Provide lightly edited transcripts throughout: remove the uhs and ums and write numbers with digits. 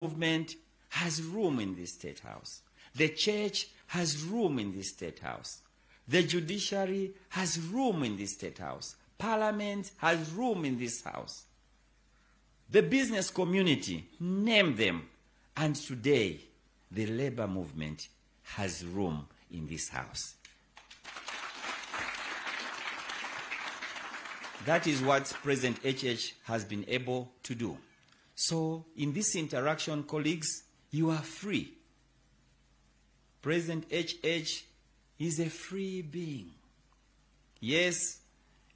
movement has room in this state house. The church has room in this state house. The judiciary has room in this state house. Parliament has room in this house. The business community, name them. And today, the labor movement has room in this house. That is what President HH has been able to do. So, in this interaction, colleagues, you are free. President HH is a free being. Yes,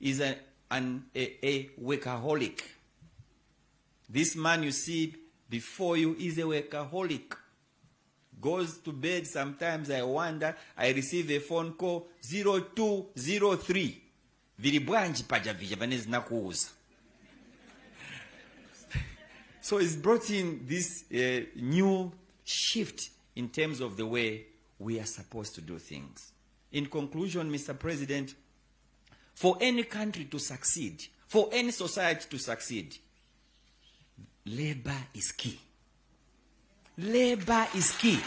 is a workaholic. This man you see before you is a workaholic. Goes to bed, sometimes I wonder, I receive a phone call, 0203. So it's brought in this new shift in terms of the way we are supposed to do things. In conclusion, Mr. President, for any country to succeed, for any society to succeed, labor is key. Labor is key.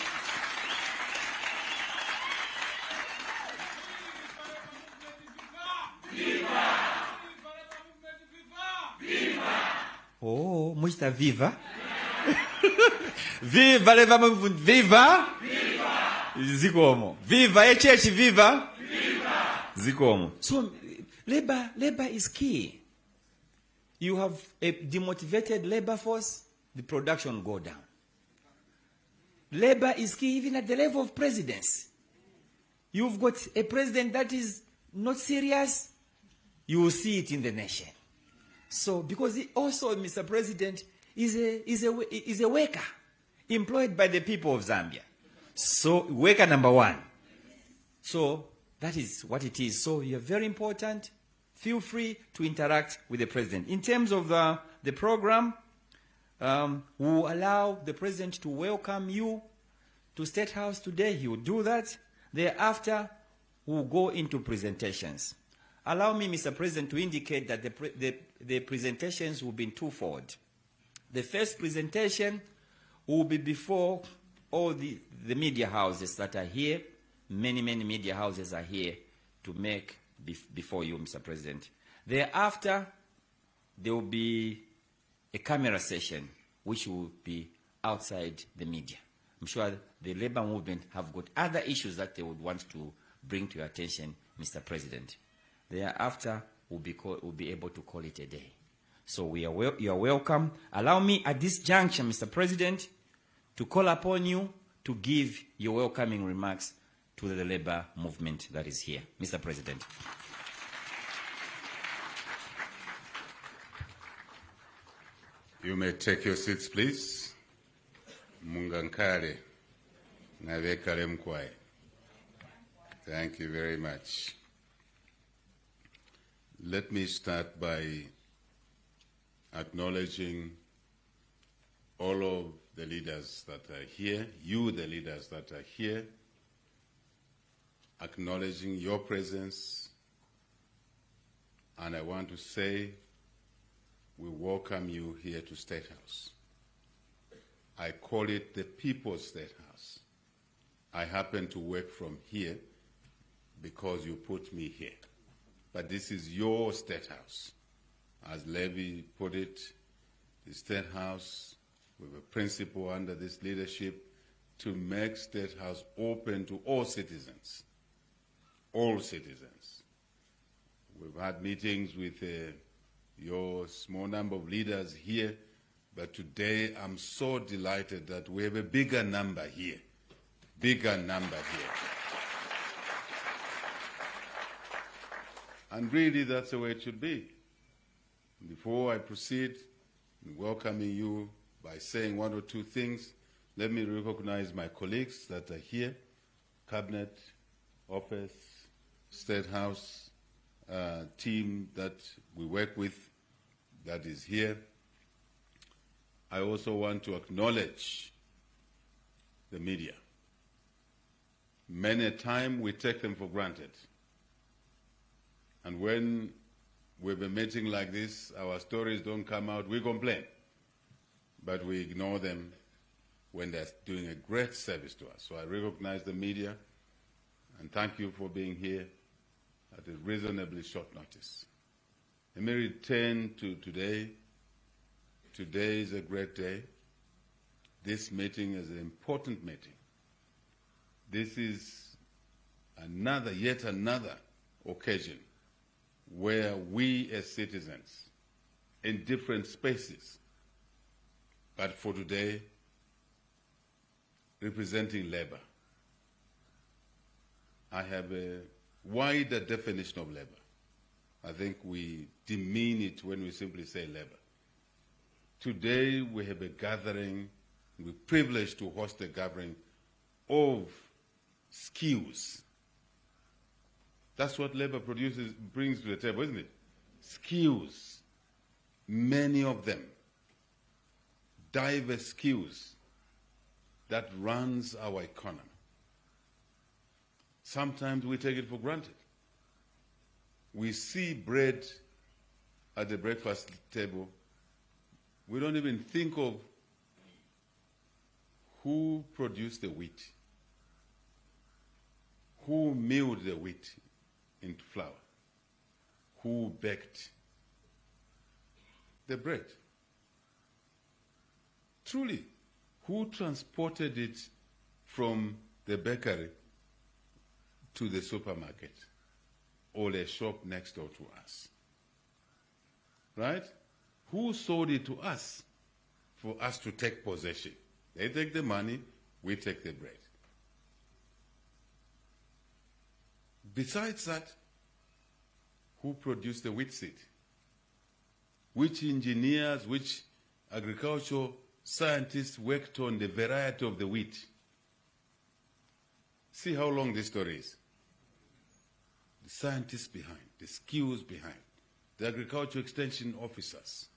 Oh, muita viva. Viva, leva viva. Viva. Zikomo. Viva, church, viva. Viva. Zikomo. So, labor is key. You have a demotivated labor force, the production go down. Labor is key even at the level of presidency. You've got a president that is not serious, you will see it in the nation. So, because he also, Mr. President, is a worker employed by the people of Zambia. So, worker number one. So, that is what it is. So, you're very important. Feel free to interact with the president. In terms of the program, we will allow the president to welcome you to State House today. He will do that. Thereafter, we'll go into presentations. Allow me, Mr. President, to indicate that the presentations will be twofold. The first presentation will be before all the media houses that are here. Many media houses are here to make before you, Mr. President. Thereafter, there will be a camera session, which will be outside the media. I'm sure the labor movement have got other issues that they would want to bring to your attention, Mr. President. Thereafter, we'll be able to call it a day. So you are welcome. Allow me at this junction, Mr. President, to call upon you to give your welcoming remarks to the labor movement that is here. Mr. President. You may take your seats, please. Mungankare, Navekare Mkwai. Thank you very much. Let me start by acknowledging all of the leaders that are here, you, the leaders that are here, acknowledging your presence. And I want to say, we welcome you here to State House. I call it the People's State House. I happen to work from here because you put me here. But this is your State House. As Levy put it, the State House, we have a principle under this leadership to make State House open to all citizens. All citizens. We've had meetings with your small number of leaders here, but today I'm so delighted that we have a bigger number here. Bigger number here. And really, that's the way it should be. Before I proceed in welcoming you by saying one or two things, let me recognize my colleagues that are here, Cabinet, Office, State House, team that we work with that is here. I also want to acknowledge the media. Many a time we take them for granted. And when we have a meeting like this, our stories don't come out, we complain. But we ignore them when they're doing a great service to us. So I recognize the media and thank you for being here at a reasonably short notice. Let me return to today. Today is a great day. This meeting is an important meeting. This is yet another occasion where we as citizens in different spaces, but for today, representing labor. I have a wider definition of labor. I think we demean it when we simply say labor. Today we have a gathering, we're privileged to host a gathering of skills. That's what labor brings to the table, isn't it? Skills, many of them, diverse skills that runs our economy. Sometimes we take it for granted. We see bread at the breakfast table. We don't even think of who produced the wheat, who milled the wheat into flour, who baked the bread. Truly, who transported it from the bakery to the supermarket or the shop next door to us? Right? Who sold it to us for us to take possession? They take the money, we take the bread. Besides that, who produced the wheat seed? Which engineers, which agricultural scientists worked on the variety of the wheat? See how long this story is. The scientists behind, the skills behind, the agricultural extension officers.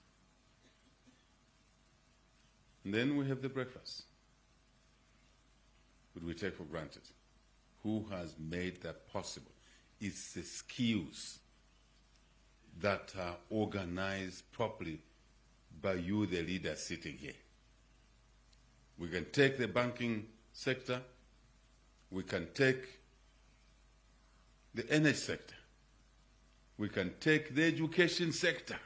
And then we have the breakfast, which we take for granted. Who has made that possible? It's the skills that are organized properly by you, the leaders sitting here. We can take the banking sector, we can take the energy sector, we can take the education sector,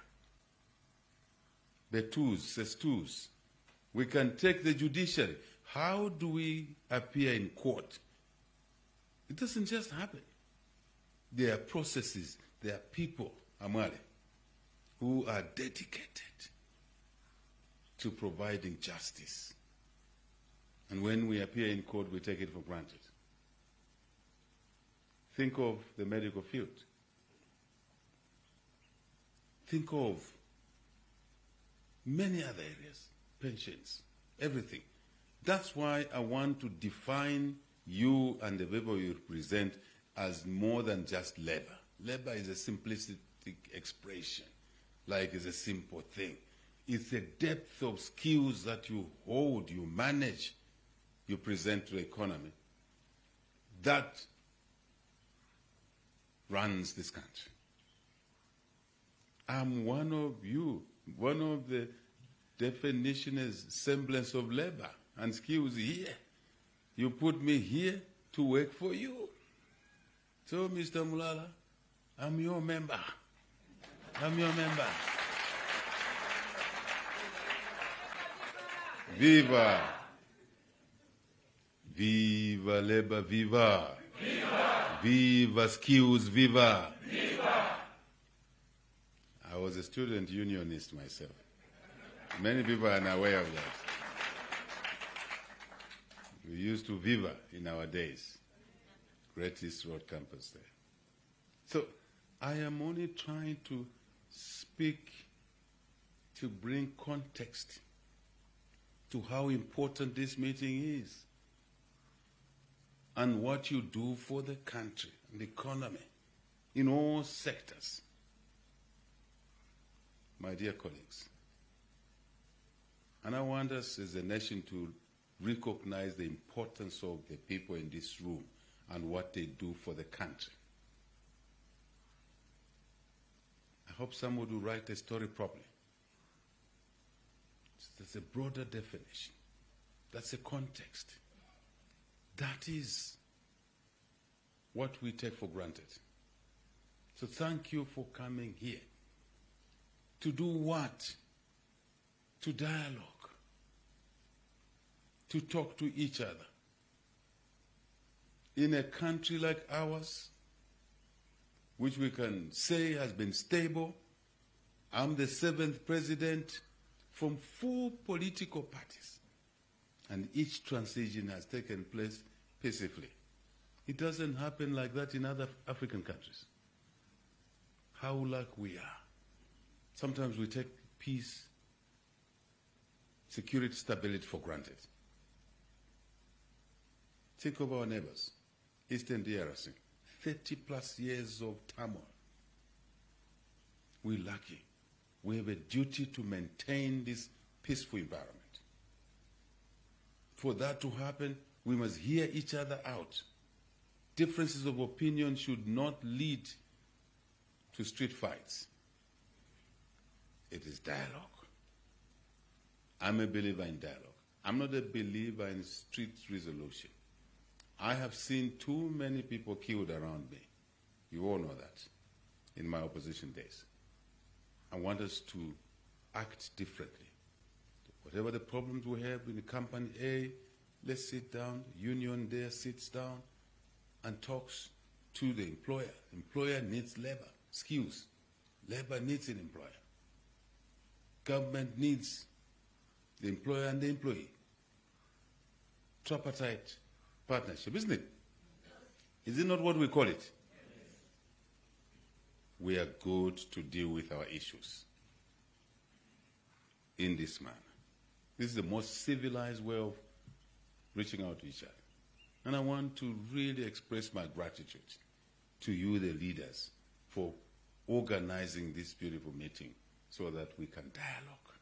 the tools, we can take the judiciary. How do we appear in court? It doesn't just happen. There are processes, there are people, Amale, who are dedicated to providing justice. And when we appear in court, we take it for granted. Think of the medical field. Think of many other areas, pensions, everything. That's why I want to define you and the people you represent as more than just labor. Labor is a simplistic expression, like it's a simple thing. It's a depth of skills that you hold, you manage, you present to the economy that runs this country. I'm one of you, one of the definition is semblance of labor and skills here. You put me here to work for you. So, Mr. Mulala, I'm your member. I'm your member. Viva! Viva labor, viva! Viva! Viva skills, viva! Viva! I was a student unionist myself. Many people are unaware of that. We used to viva in our days. Great East Road campus there. So I am only trying to speak to bring context to how important this meeting is and what you do for the country and the economy in all sectors. My dear colleagues, and I want us as a nation to recognize the importance of the people in this room and what they do for the country. I hope someone will write a story properly. There's a broader definition. That's a context. That is what we take for granted. So thank you for coming here. To do what? To dialogue. To talk to each other. In a country like ours, which we can say has been stable, I'm the 7th president from 4 political parties, and each transition has taken place peacefully. It doesn't happen like that in other African countries. How lucky we are. Sometimes we take peace, security, stability for granted. Think of our neighbors, Eastern DRC, 30 plus years of turmoil. We're lucky. We have a duty to maintain this peaceful environment. For that to happen, we must hear each other out. Differences of opinion should not lead to street fights. It is dialogue. I'm a believer in dialogue. I'm not a believer in street resolution. I have seen too many people killed around me. You all know that, in my opposition days. I want us to act differently. Whatever the problems we have in the company A, let's sit down, union there sits down and talks to the employer. Employer needs labor, skills. Labor needs an employer. Government needs the employer and the employee. Tripartite partnership, isn't it? Is it not what we call it? We are good to deal with our issues in this manner. This is the most civilized way of reaching out to each other. And I want to really express my gratitude to you, the leaders, for organizing this beautiful meeting so that we can dialogue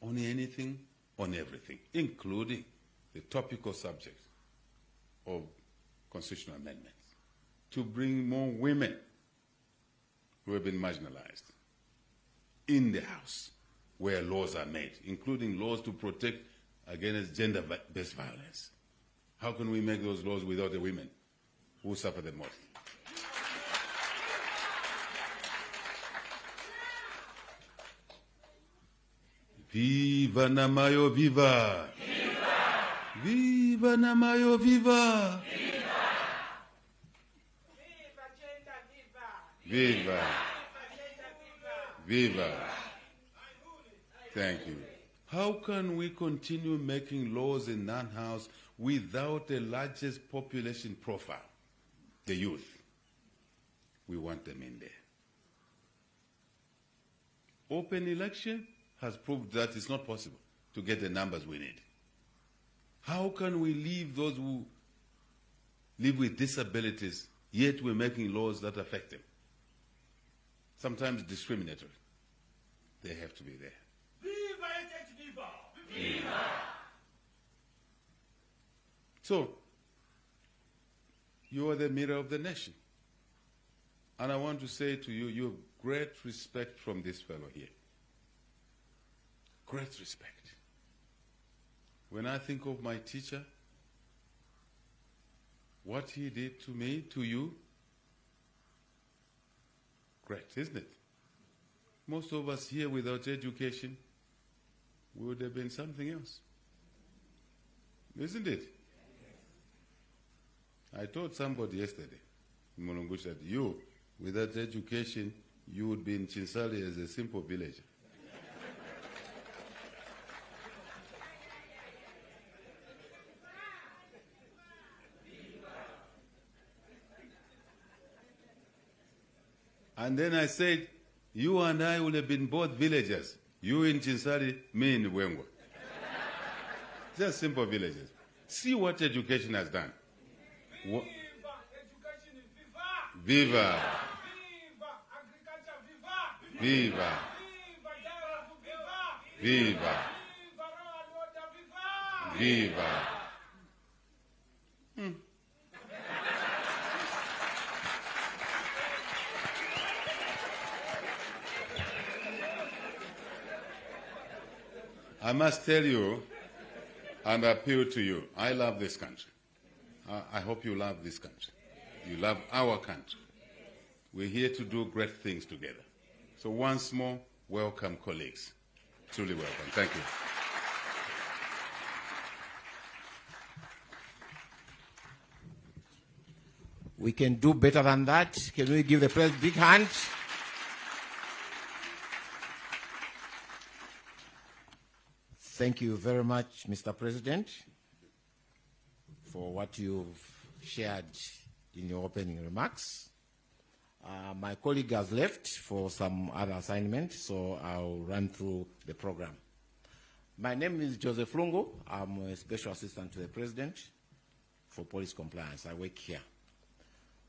on anything, on everything, including the topical subject of constitutional amendments, to bring more women who have been marginalized in the House where laws are made, including laws to protect against gender-based violence. How can we make those laws without the women who suffer the most? Viva Namayo, viva! Viva! Viva Namayo, viva! Viva! Viva gender, viva! Viva! Viva! Thank you. How can we continue making laws in non-house without the largest population profile, the youth? We want them in there. Open election has proved that it's not possible to get the numbers we need. How can we leave those who live with disabilities, yet we're making laws that affect them? Sometimes discriminatory. They have to be there. Viva! Viva! So, you are the mirror of the nation. And I want to say to you, you have great respect from this fellow here. Great respect. When I think of my teacher, what he did to me, to you, great, isn't it? Most of us here without education, we would have been something else. Isn't it? I told somebody yesterday, in Mulungu, that you, without education, you would be in Chinsali as a simple villager. And then I said, you and I would have been both villagers. You in Chinsali, me in Wengwa. Just simple villagers. See what education has done. Viva! Education, viva! Viva! Viva! Agriculture, viva! Viva! Viva! Dialogue, viva! Viva! Viva! Law and order, viva! Viva! I must tell you, and appeal to you. I love this country. I hope you love this country. You love our country. We're here to do great things together. So once more, welcome, colleagues. Truly welcome. Thank you. We can do better than that. Can we give the president a big hand? Thank you very much, Mr. President, for what you've shared in your opening remarks. My colleague has left for some other assignment, so I'll run through the program. My name is Joseph Lungo. I'm a special assistant to the president for police compliance. I work here.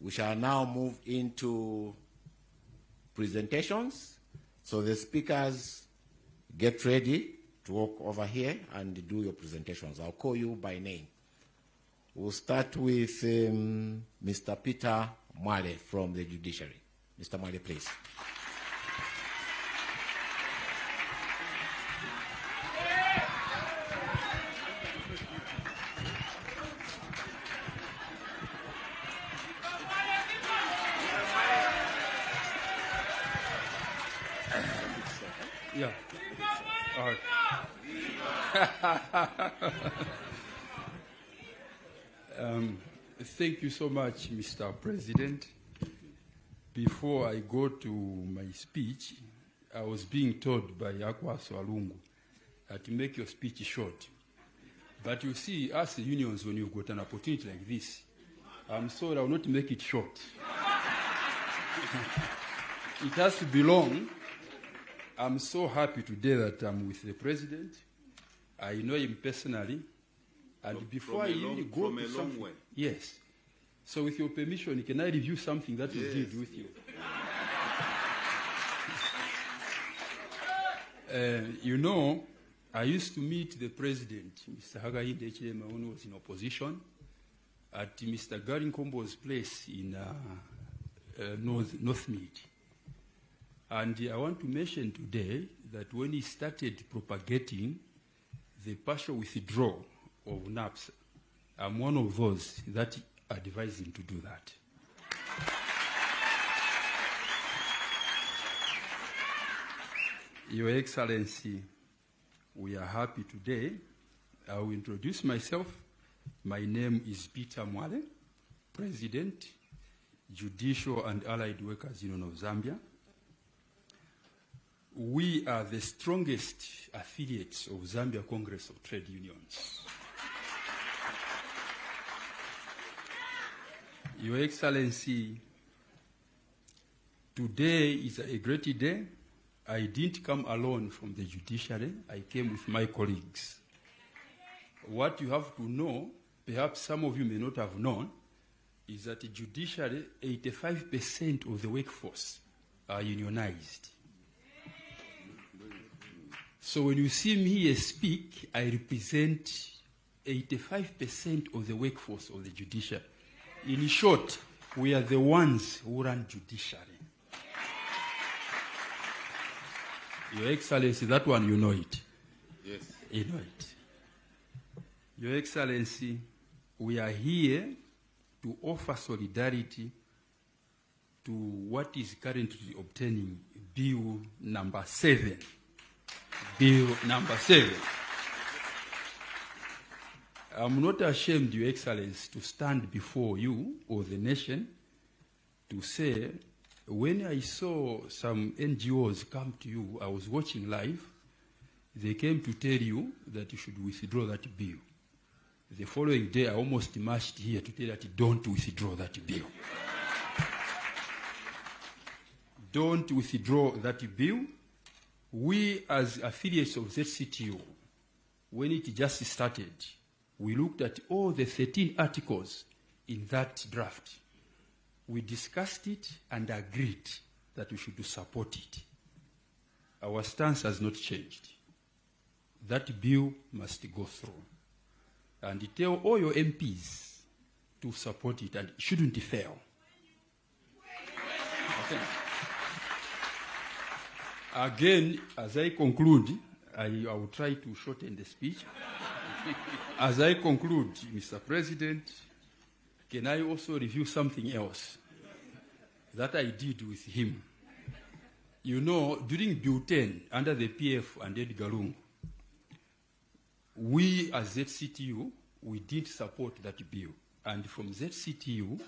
We shall now move into presentations. So the speakers, get ready to walk over here and do your presentations. I'll call you by name. We'll start with Mr. Peter Mwale from the judiciary. Mr. Mwale, please. Yeah. All right. Thank you so much, Mr. President. Before I go to my speech, I was being told by Akwaso Alungu to make your speech short. But you see, as the unions, when you've got an opportunity like this, I'm sorry I will not make it short. It has to be long. I'm so happy today that I'm with the president. I know him personally. And before I even go to something, way. Yes. So with your permission, can I review something that we did with you? You know, I used to meet the president, Mr. Hakainde Hichilema, when he was in opposition, at Mr. Garin Kombo's place in Northmead. And I want to mention today that when he started propagating the partial withdrawal of NAPS, I'm one of those that advised him to do that. Your Excellency, we are happy today. I will introduce myself. My name is Peter Mwale, President, Judicial and Allied Workers Union of Zambia. We are the strongest affiliates of Zambia Congress of Trade Unions. Your Excellency, today is a great day. I didn't come alone from the judiciary. I came with my colleagues. What you have to know, perhaps some of you may not have known, is that the judiciary, 85% of the workforce are unionized. So when you see me here speak, I represent 85% of the workforce of the judiciary. In short, we are the ones who run judiciary. Your Excellency, that one, you know it. Yes. You know it. Your Excellency, we are here to offer solidarity to what is currently obtaining Bill number 7. Bill number 7. I'm not ashamed, Your Excellency, to stand before you or the nation to say, when I saw some NGOs come to you, I was watching live, they came to tell you that you should withdraw that bill. The following day, I almost marched here to tell you that don't withdraw that bill. Don't withdraw that bill. We, as affiliates of ZCTO, when it just started, we looked at all the 13 articles in that draft. We discussed it and agreed that we should support it. Our stance has not changed. That bill must go through. And tell all your MPs to support it, and it shouldn't fail. Okay. Again, as I conclude, I will try to shorten the speech. As I conclude, Mr. President, can I also review something else that I did with him? You know, during Bill 10, under the PF and Edgar Lungu, we as ZCTU, we did support that bill. And from ZCTU,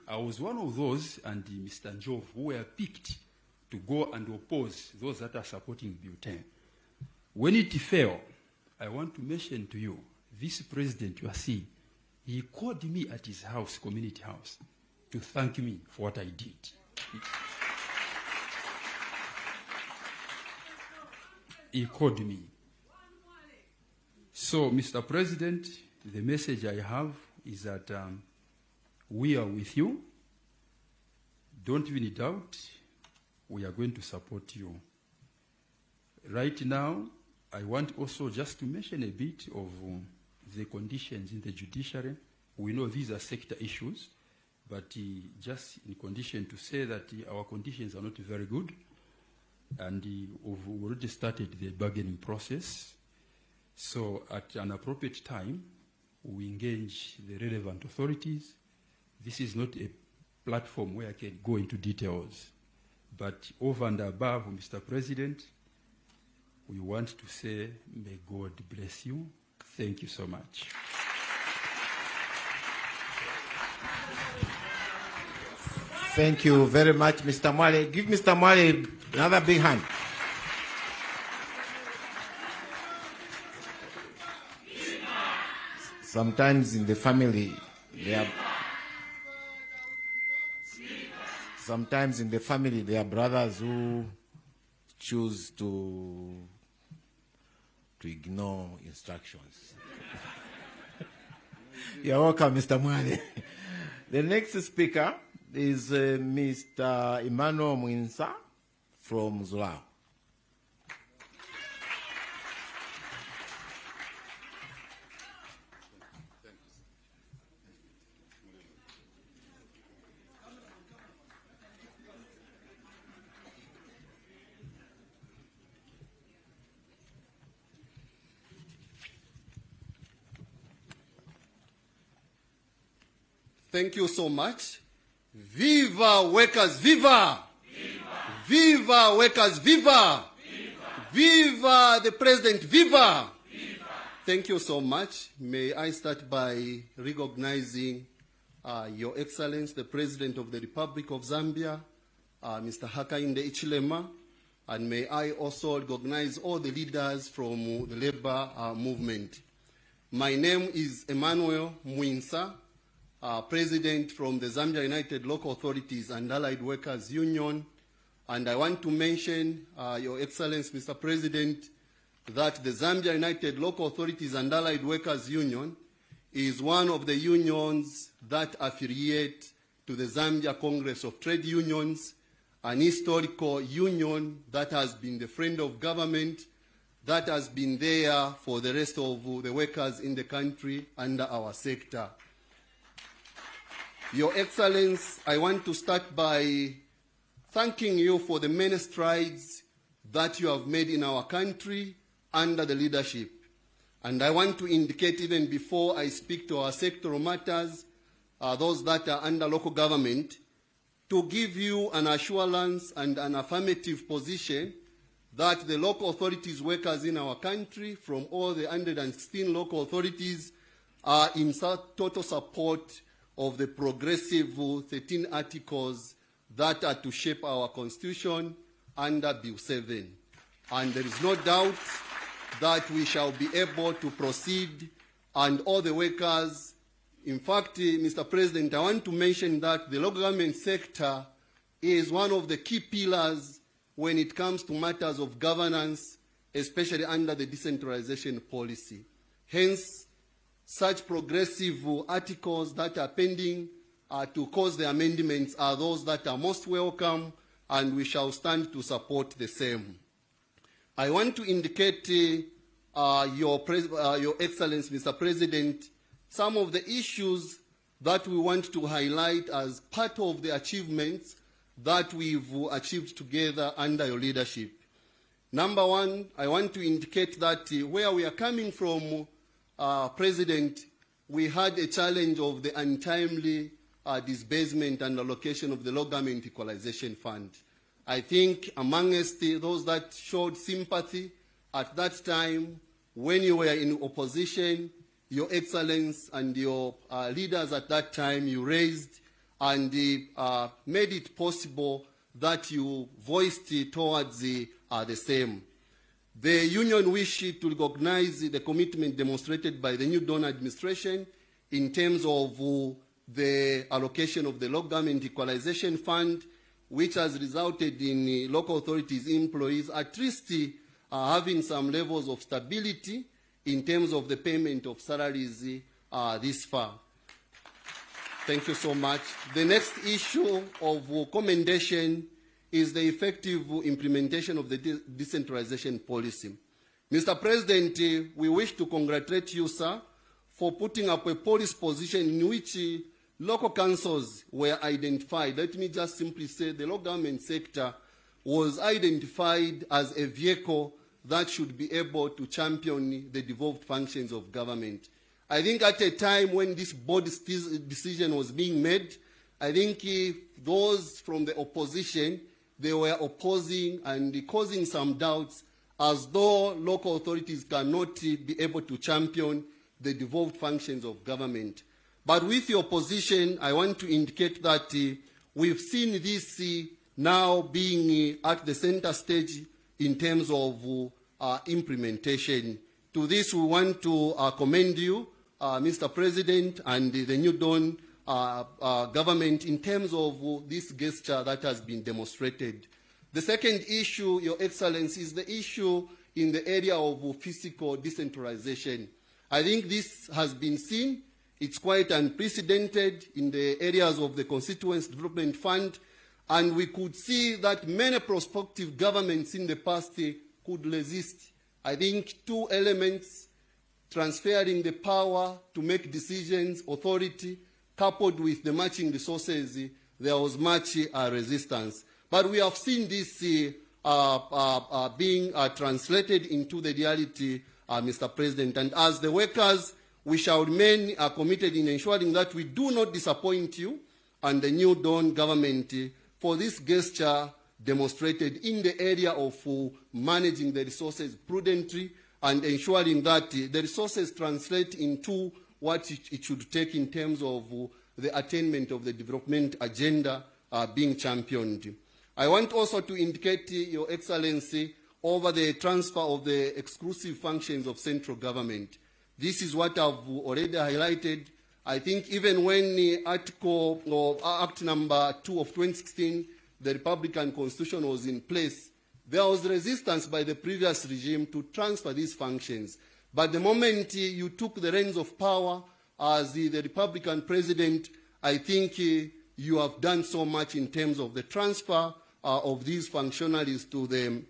I was one of those, and Mr. Njov, who were picked to go and oppose those that are supporting Bill 10. When it failed, I want to mention to you, this president you are seeing, he called me at his house, community house, to thank me for what I did. He called me. So, Mr. President, the message I have is that we are with you. Don't even doubt. We are going to support you. Right now, I want also just to mention a bit of the conditions in the judiciary. We know these are sector issues, but just in condition to say that our conditions are not very good, and we've already started the bargaining process. So at an appropriate time, we engage the relevant authorities. This is not a platform where I can go into details, but over and above, Mr. President, we want to say, may God bless you. Thank you so much. Thank you very much, Mr. Mwale. Give Mr. Mwale another big hand. Sometimes in the family, there are brothers who choose to ignore instructions. You're welcome, Mr. Mwale. The next speaker is Mr. Emmanuel Mwinsa from Zulao. Thank you so much. Viva workers, viva! Viva! Viva workers, viva! Viva! Viva the president, viva! Viva! Thank you so much. May I start by recognizing Your Excellency, the President of the Republic of Zambia, Mr. Hakainde Hichilema, and may I also recognize all the leaders from the labor movement. My name is Emmanuel Mwinsa, President from the Zambia United Local Authorities and Allied Workers Union, and I want to mention, Your Excellency, Mr. President, that the Zambia United Local Authorities and Allied Workers Union is one of the unions that affiliate to the Zambia Congress of Trade Unions, an historical union that has been the friend of government, that has been there for the rest of the workers in the country under our sector. Your Excellency, I want to start by thanking you for the many strides that you have made in our country under the leadership. And I want to indicate, even before I speak to our sectoral matters, those that are under local government, to give you an assurance and an affirmative position that the local authorities workers in our country, from all the 116 local authorities, are in total support of the progressive 13 articles that are to shape our constitution under Bill 7. And there is no doubt that we shall be able to proceed, and all the workers. In fact, Mr. President, I want to mention that the local government sector is one of the key pillars when it comes to matters of governance, especially under the decentralization policy. Hence, such progressive articles that are pending to cause the amendments are those that are most welcome, and we shall stand to support the same. I want to indicate, Your Excellency, Mr. President, some of the issues that we want to highlight as part of the achievements that we've achieved together under your leadership. Number one, I want to indicate that where we are coming from President, we had a challenge of the untimely disbursement and allocation of the Local Government Equalization Fund. I think amongst those that showed sympathy at that time, when you were in opposition, Your Excellence and your leaders at that time, you raised and made it possible that you voiced towards the same. The Union wished to recognize the commitment demonstrated by the New Dawn administration in terms of the allocation of the Local Government Equalization Fund, which has resulted in local authorities' employees at least having some levels of stability in terms of the payment of salaries this far. Thank you so much. The next issue of commendation is the effective implementation of the decentralization policy. Mr. President, we wish to congratulate you, sir, for putting up a policy position in which local councils were identified. Let me just simply say the local government sector was identified as a vehicle that should be able to champion the devolved functions of government. I think at a time when this board decision was being made, I think those from the opposition, they were opposing and causing some doubts as though local authorities cannot be able to champion the devolved functions of government. But with your position, I want to indicate that we've seen this now being at the center stage in terms of implementation. To this, we want to commend you, Mr. President, and the New Dawn government in terms of this gesture that has been demonstrated. The second issue, Your Excellency, is the issue in the area of physical decentralization. I think this has been seen. It's quite unprecedented in the areas of the Constituency Development Fund, and we could see that many prospective governments in the past could resist. I think two elements, transferring the power to make decisions, authority, coupled with the matching resources, there was much resistance. But we have seen this being translated into the reality, Mr. President. And as the workers, we shall remain committed in ensuring that we do not disappoint you and the New Dawn government for this gesture demonstrated in the area of managing the resources prudently and ensuring that the resources translate into what it should take in terms of the attainment of the development agenda being championed. I want also to indicate, Your Excellency, over the transfer of the exclusive functions of central government. This is what I've already highlighted. I think even when the article or Act number 2 of 2016, the Republican Constitution was in place, there was resistance by the previous regime to transfer these functions. But the moment you took the reins of power as the Republican president, I think you have done so much in terms of the transfer of these functionaries to the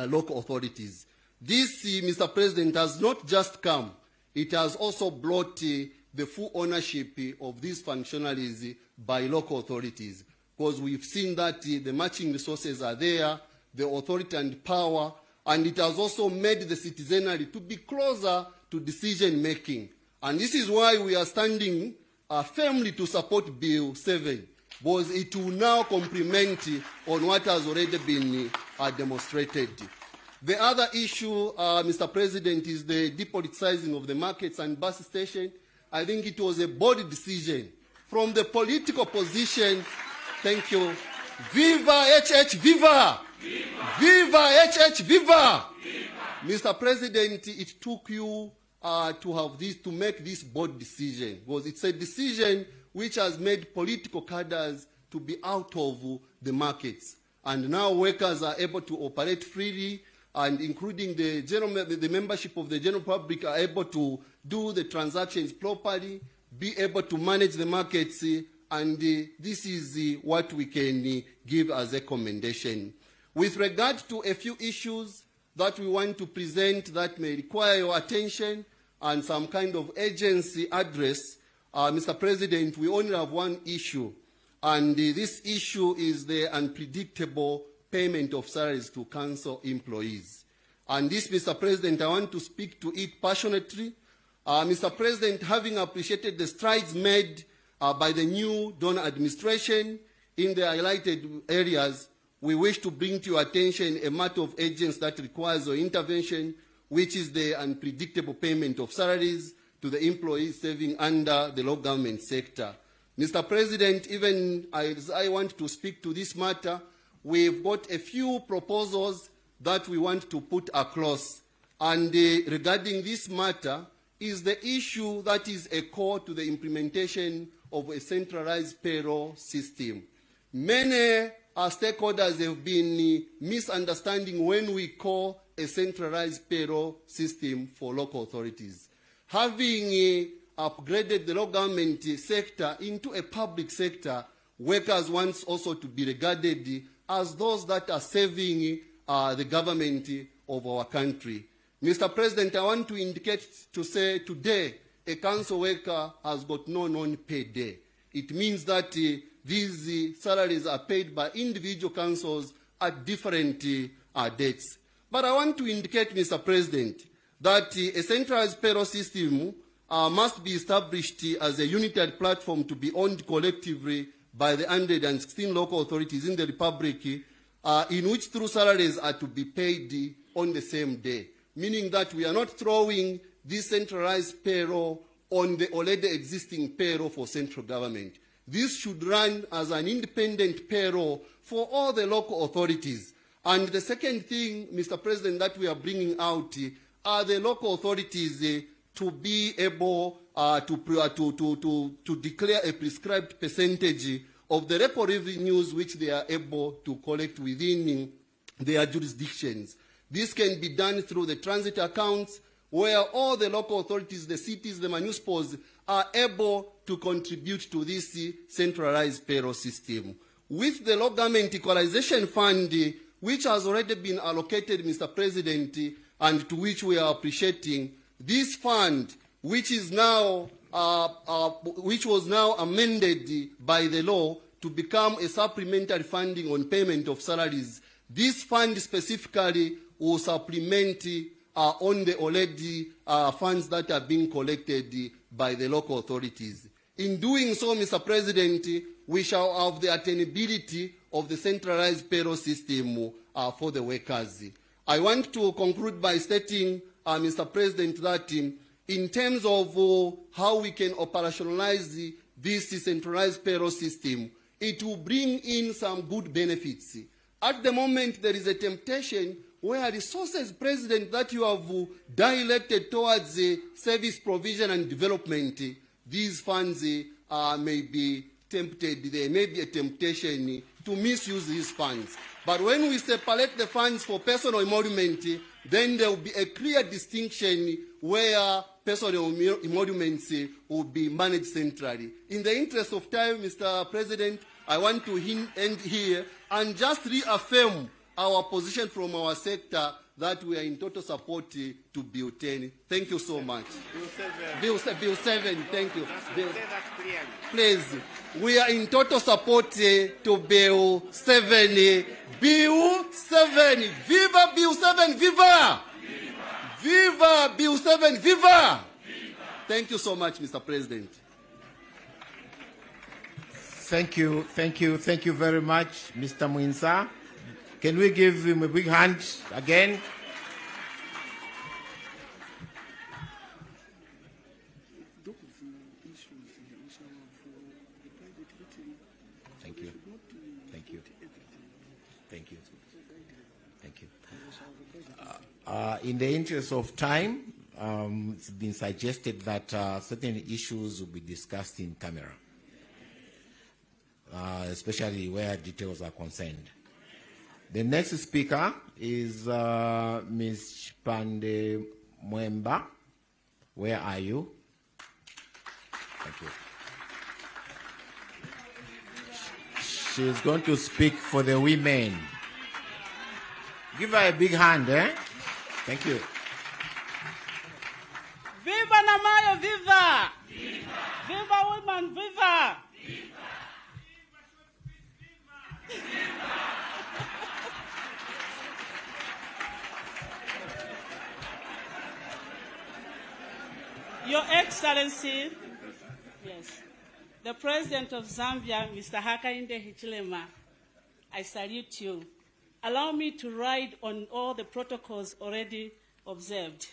local authorities. This, Mr. President, has not just come, it has also brought the full ownership of these functionaries by local authorities, because we've seen that the matching resources are there, the authority and power, and it has also made the citizenry to be closer to decision making. And this is why we are standing firmly to support Bill 7, because it will now complement on what has already been demonstrated. The other issue, Mr. President, is the depoliticizing of the markets and bus station. I think it was a bold decision. From the political position, thank you. Viva HH, viva! Viva! Viva HH, viva! Viva! Mr. President, it took you to make this bold decision, because it's a decision which has made political cadres to be out of the markets. And now workers are able to operate freely, and including the membership of the general public are able to do the transactions properly, be able to manage the markets, and this is what we can give as a commendation. With regard to a few issues that we want to present that may require your attention and some kind of agency address, Mr. President, we only have one issue, and this issue is the unpredictable payment of salaries to council employees. And this, Mr. President, I want to speak to it passionately, Mr. President, having appreciated the strides made by the new donor administration in the highlighted areas, we wish to bring to your attention a matter of urgency that requires your intervention, which is the unpredictable payment of salaries to the employees serving under the local government sector. Mr. President, even as I want to speak to this matter, we've got a few proposals that we want to put across. And regarding this matter is the issue that is a core to the implementation of a centralized payroll system. Many stakeholders have been misunderstanding when we call a centralized payroll system for local authorities. Having upgraded the local government sector into a public sector, workers want also to be regarded as those that are serving the government of our country. Mr. President, I want to indicate to say today a council worker has got no non-paid day. It means that these salaries are paid by individual councils at different dates. But I want to indicate, Mr. President, that a centralized payroll system must be established as a united platform to be owned collectively by the 116 local authorities in the Republic, in which true salaries are to be paid on the same day, meaning that we are not throwing this centralized payroll on the already existing payroll for central government. This should run as an independent payroll for all the local authorities. And the second thing, Mr. President, that we are bringing out are the local authorities to be able to declare a prescribed percentage of the repo revenues which they are able to collect within their jurisdictions. This can be done through the transit accounts, where all the local authorities, the cities, the municipals, are able to contribute to this centralized payroll system. With the local government equalization fund, which has already been allocated, Mr. President, and to which we are appreciating, this fund, which is now, which was now amended by the law to become a supplementary funding on payment of salaries, this fund specifically will supplement on the already funds that are being collected by the local authorities. In doing so, Mr. President, we shall have the attainability of the centralized payroll system for the workers. I want to conclude by stating, Mr. President, that in terms of how we can operationalize this centralized payroll system, it will bring in some good benefits. At the moment, there is a temptation where resources, President, that you have directed towards service provision and development, these funds may be tempted, there may be a temptation to misuse these funds. But when we separate the funds for personal emolument, then there will be a clear distinction where personal emoluments will be managed centrally. In the interest of time, Mr. President, I want to end here and just reaffirm our position from our sector that we are in total support to Bill 10. Thank you so much. Bill 7, thank you. Bill, please, we are in total support to Bill 7. Bill 7, viva Bill 7, viva! Viva Bill 7, viva! Thank you so much, Mr. President. Thank you very much, Mr. Mwinsa. Can we give him a big hand again? Thank you. Thank you. Thank you. Thank you. In the interest of time, it's been suggested that certain issues will be discussed in camera, especially where details are concerned. The next speaker is Ms. Pande Mwemba. Where are you? Thank you. She's going to speak for the women. Give her a big hand, eh? Thank you. Viva Namayo, viva! Viva! Viva women, viva! Viva! Your Excellency, yes, the President of Zambia, Mr. Hakainde Hichilema, I salute you. Allow me to ride on all the protocols already observed.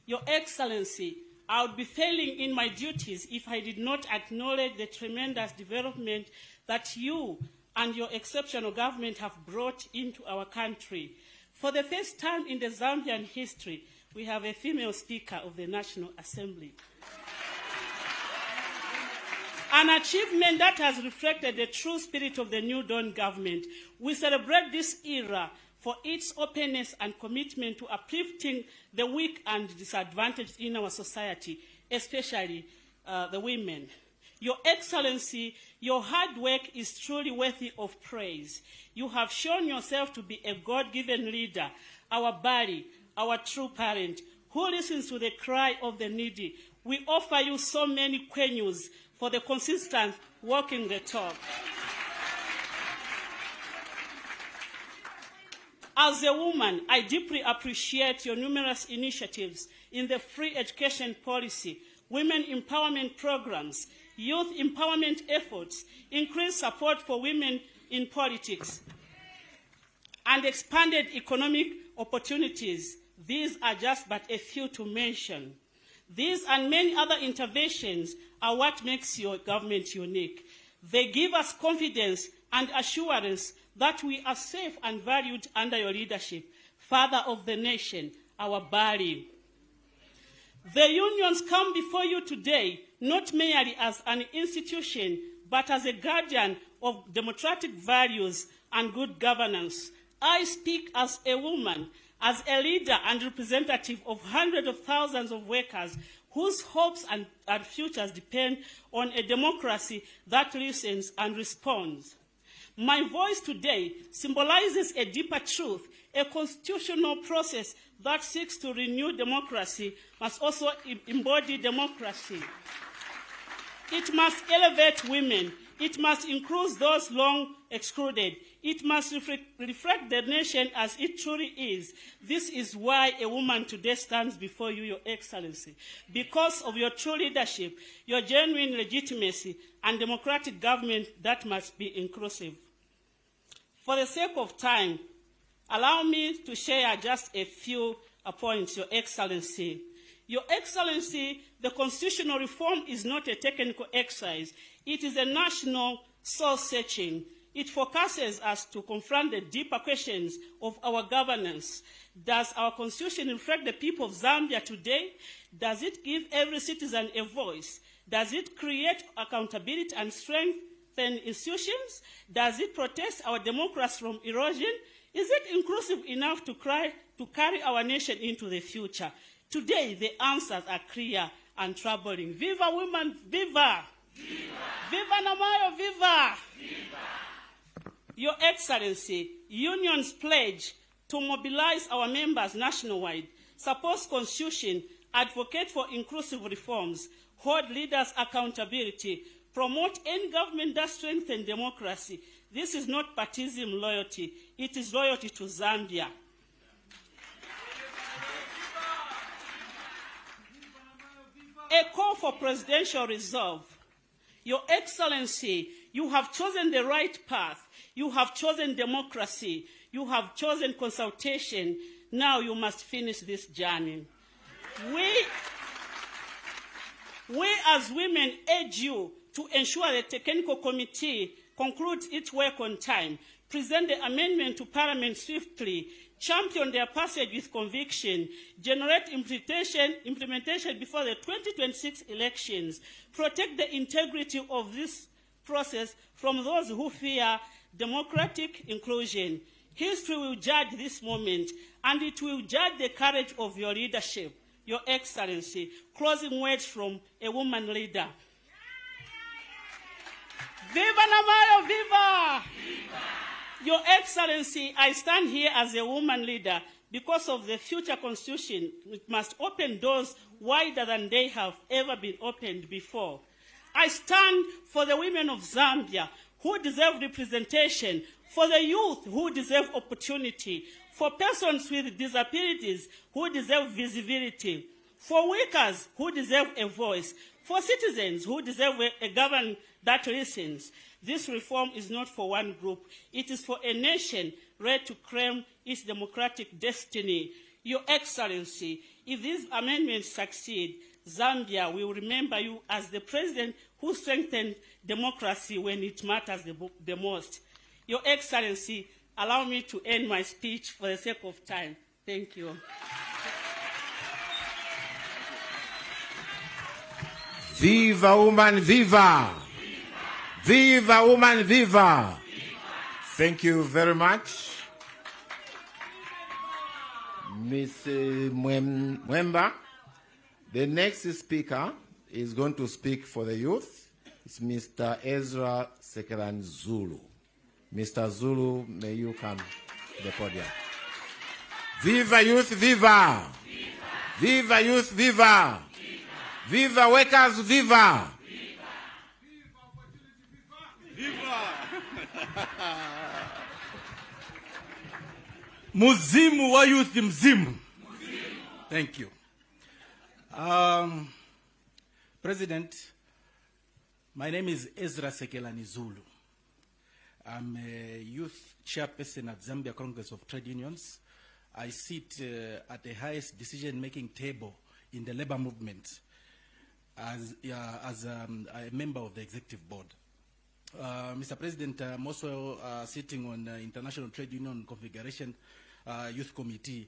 Your Excellency, I would be failing in my duties if I did not acknowledge the tremendous development that you and your exceptional government have brought into our country. For the first time in the Zambian history, we have a female Speaker of the National Assembly. An achievement that has reflected the true spirit of the New Dawn government. We celebrate this era for its openness and commitment to uplifting the weak and disadvantaged in our society, especially the women. Your Excellency, your hard work is truly worthy of praise. You have shown yourself to be a God-given leader, our buddy, our true parent, who listens to the cry of the needy. We offer you so many quenus for the consistent walking the talk. As a woman, I deeply appreciate your numerous initiatives in the free education policy, women empowerment programs, youth empowerment efforts, increased support for women in politics, and expanded economic opportunities. These are just but a few to mention. These and many other interventions are what makes your government unique. They give us confidence and assurance that we are safe and valued under your leadership, Father of the nation, our body. The unions come before you today, not merely as an institution, but as a guardian of democratic values and good governance. I speak as a woman, as a leader and representative of hundreds of thousands of workers whose hopes and futures depend on a democracy that listens and responds. My voice today symbolizes a deeper truth. A constitutional process that seeks to renew democracy must also embody democracy. It must elevate women. It must include those long excluded. It must reflect the nation as it truly is. This is why a woman today stands before you, Your Excellency. Because of your true leadership, your genuine legitimacy, and democratic government that must be inclusive. For the sake of time, allow me to share just a few points, Your Excellency. Your Excellency, the constitutional reform is not a technical exercise. It is a national soul-searching. It focuses us to confront the deeper questions of our governance. Does our constitution reflect the people of Zambia today? Does it give every citizen a voice? Does it create accountability and strengthen institutions? Does it protect our democracy from erosion? Is it inclusive enough to carry our nation into the future? Today, the answers are clear and troubling. Viva women, viva! Viva! Viva Namayo, viva! Viva! Your Excellency, unions pledge to mobilize our members nationwide, support constitution, advocate for inclusive reforms, hold leaders accountability, promote any government that strengthens democracy. This is not partisan loyalty. It is loyalty to Zambia. A call for presidential resolve. Your Excellency, you have chosen the right path. You have chosen democracy. You have chosen consultation. Now you must finish this journey. We as women urge you to ensure the technical committee concludes its work on time, present the amendment to Parliament swiftly, champion their passage with conviction, generate implementation before the 2026 elections, protect the integrity of this process from those who fear democratic inclusion. History will judge this moment, and it will judge the courage of your leadership, Your Excellency. Closing words from a woman leader. Viva Namayo, viva! Viva! Your Excellency, I stand here as a woman leader because of the future constitution. It must open doors wider than they have ever been opened before. I stand for the women of Zambia who deserve representation, for the youth who deserve opportunity, for persons with disabilities who deserve visibility, for workers who deserve a voice, for citizens who deserve a government that listens. This reform is not for one group. It is for a nation ready to claim its democratic destiny. Your Excellency, if these amendments succeed, Zambia will remember you as the president who strengthened democracy when it matters the most. Your Excellency, allow me to end my speech for the sake of time. Thank you. Viva woman, viva! Viva woman, viva! Thank you very much. Ms. Mwemba. The next speaker is going to speak for the youth. It's Mr. Ezra Sekelan Zulu. Mr. Zulu, may you come to the podium. Viva youth, viva! Viva youth, viva! Viva workers, viva! Muzimu wa youth mzimu. Thank you. President, my name is Ezra Sekelani Zulu. I'm a youth chairperson at Zambia Congress of Trade Unions. I sit at the highest decision-making table in the labor movement as a member of the executive board. Mr. President, I'm also sitting on the International Trade Union Confederation Youth Committee.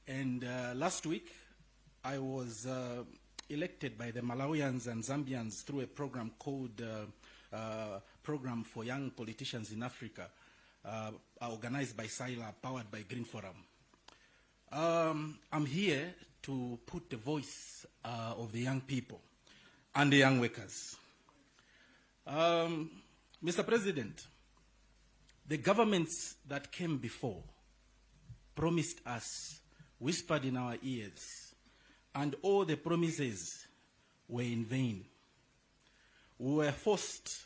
And last week, I was elected by the Malawians and Zambians through a program called Program for Young Politicians in Africa, organized by SILA, powered by Green Forum. I'm here to put the voice of the young people and the young workers. Mr. President, the governments that came before promised us, whispered in our ears, and all the promises were in vain. We were forced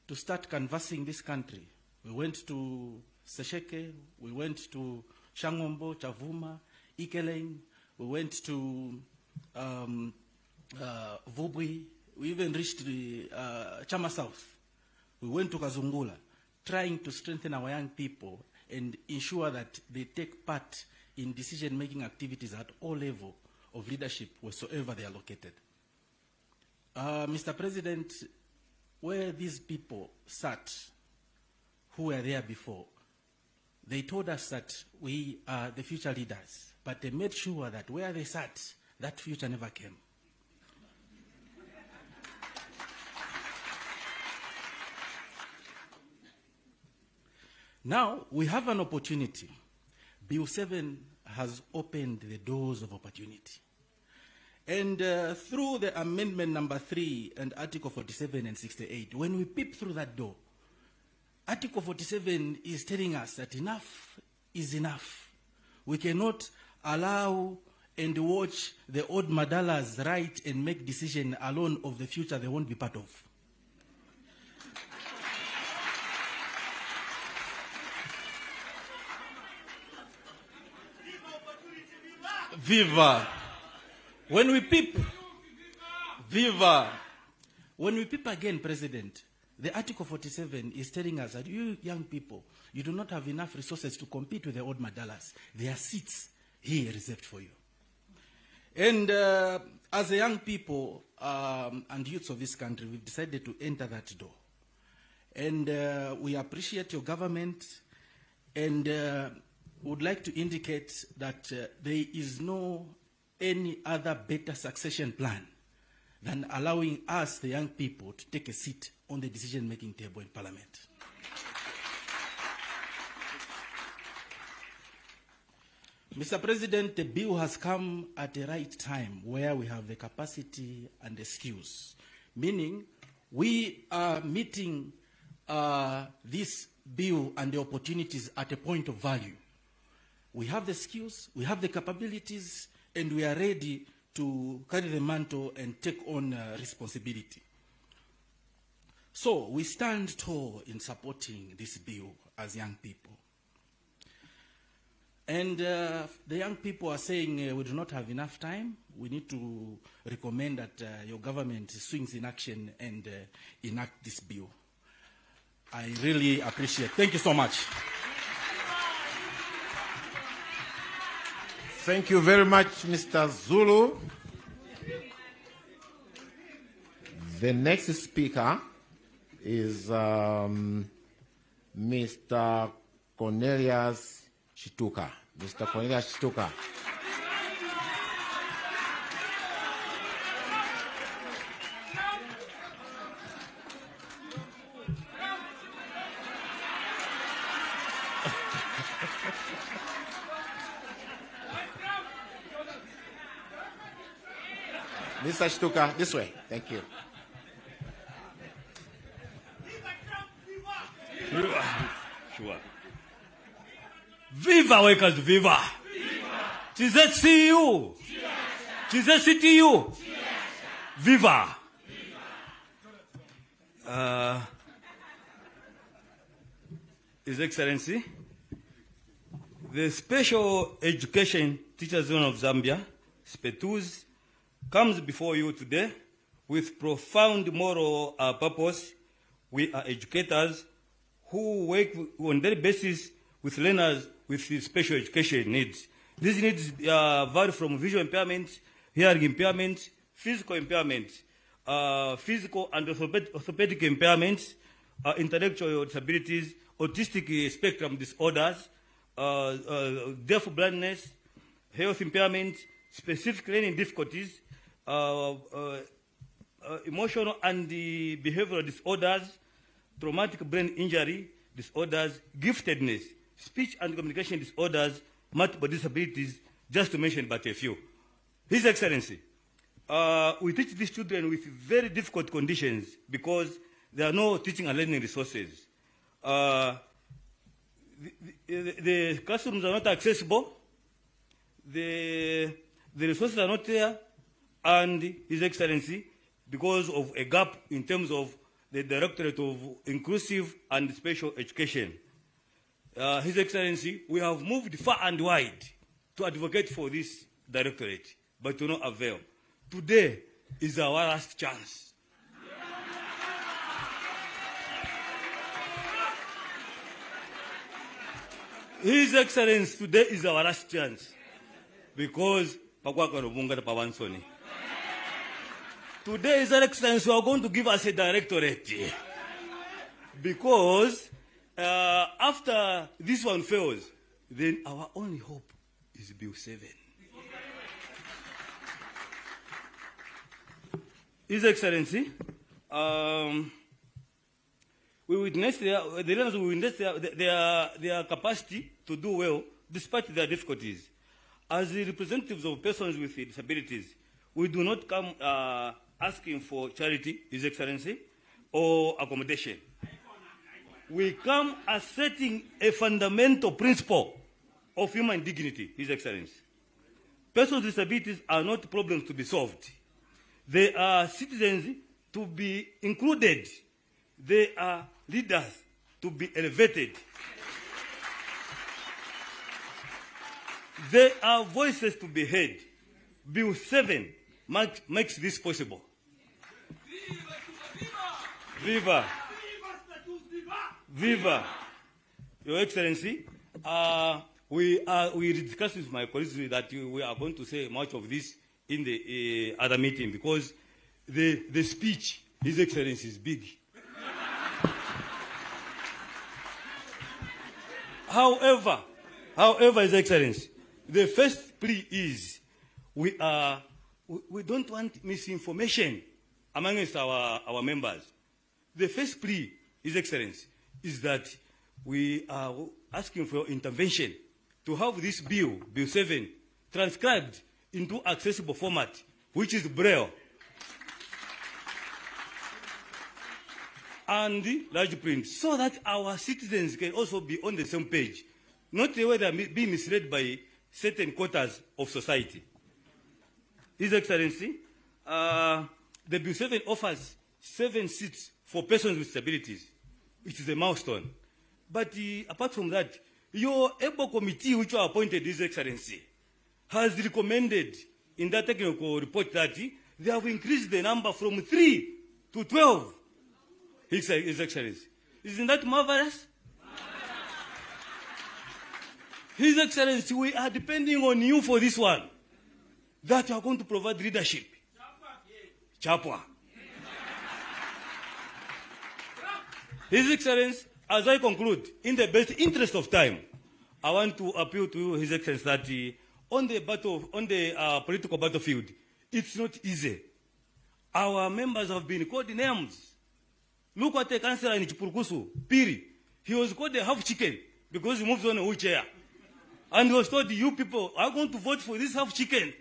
to start canvassing this country. We went to Sesheke, we went to Shangombo, Chavuma, Ikeleng, we went to Vubwi, we even reached the Chama South. We went to Kazungula, trying to strengthen our young people and ensure that they take part in decision-making activities at all levels of leadership, wheresoever they are located. Mr. President, where these people sat, who were there before, they told us that we are the future leaders, but they made sure that where they sat, that future never came. Now, we have an opportunity. Bill 7 has opened the doors of opportunity. And through the amendment number 3 and Article 47 and 68, when we peep through that door, Article 47 is telling us that enough is enough. We cannot allow and watch the old Madalas write and make decisions alone of the future they won't be part of. Viva! When we peep, viva! When we peep again, President, the Article 47 is telling us that you young people, you do not have enough resources to compete with the old Madalas. There are seats here reserved for you. And as a young people and youths of this country, we've decided to enter that door. And we appreciate your government and would like to indicate that there is no any other better succession plan than allowing us, the young people, to take a seat on the decision-making table in Parliament. Mr. President, the bill has come at the right time where we have the capacity and the skills, meaning we are meeting this bill and the opportunities at a point of value. We have the skills, we have the capabilities, and we are ready to carry the mantle and take on responsibility. So we stand tall in supporting this bill as young people. And the young people are saying we do not have enough time. We need to recommend that your government swings in action and enact this bill. I really appreciate it. Thank you so much. Thank you very much, Mr. Zulu. The next speaker is Mr. Cornelius Chituka. Mr. Cornelius Chituka. Mr. Chituka, this way. Thank you. Sure. Viva workers, viva! TZCU! TZCTU! Viva! His Excellency, the Special Education Teachers Union of Zambia, SPETUZ, comes before you today with profound moral purpose. We are educators who work on daily basis with learners with special education needs. These needs vary from visual impairment, hearing impairment, physical impairment, physical and orthopedic impairments, intellectual disabilities, autistic spectrum disorders, deaf blindness, health impairment, specific learning difficulties, emotional and behavioral disorders, traumatic brain injury disorders, giftedness, speech and communication disorders, multiple disabilities, just to mention but a few. His Excellency, we teach these children with very difficult conditions because there are no teaching and learning resources. The classrooms are not accessible, the resources are not there, and His Excellency, because of a gap in terms of the Directorate of Inclusive and Special Education, His Excellency, we have moved far and wide to advocate for this directorate, but to no avail. Today is our last chance. His Excellency, today is our last chance because today, His Excellency, you are going to give us a directorate because after this one fails, then our only hope is Bill 7. His Excellency, we witness the learners will witness their capacity to do well despite their difficulties. As the representatives of persons with disabilities, we do not come asking for charity, His Excellency, or accommodation. We come asserting a fundamental principle of human dignity, His Excellency. Persons with disabilities are not problems to be solved. They are citizens to be included. They are leaders to be elevated. They are voices to be heard. Bill 7 makes this possible. Viva! Viva! Your Excellency, we discussed with my colleagues that we are going to say much of this in the other meeting because the speech, His Excellency, is big. However, His Excellency, the first plea is we don't want misinformation amongst our members. The first plea, His Excellency, is that we are asking for intervention to have this bill, Bill 7, transcribed into accessible format, which is Braille and large print, so that our citizens can also be on the same page, not the way they are being misled by certain quarters of society. His Excellency, the Bill 7 offers 7 seats for persons with disabilities, which is a milestone. But apart from that, Your able committee, which you appointed, His Excellency, has recommended in that technical report that they have increased the number from 3 to 12. His Excellency. Isn't that marvelous? His Excellency, we are depending on you for this one. That you are going to provide leadership. Chapwa. His Excellency, as I conclude, in the best interest of time, I want to appeal to you, His Excellency, that on the political battlefield, it's not easy. Our members have been called names. Look at the councillor in Chipurukusu, Piri. He was called a half chicken because he moves on a wheelchair. And he was told, you people are going to vote for this half chicken.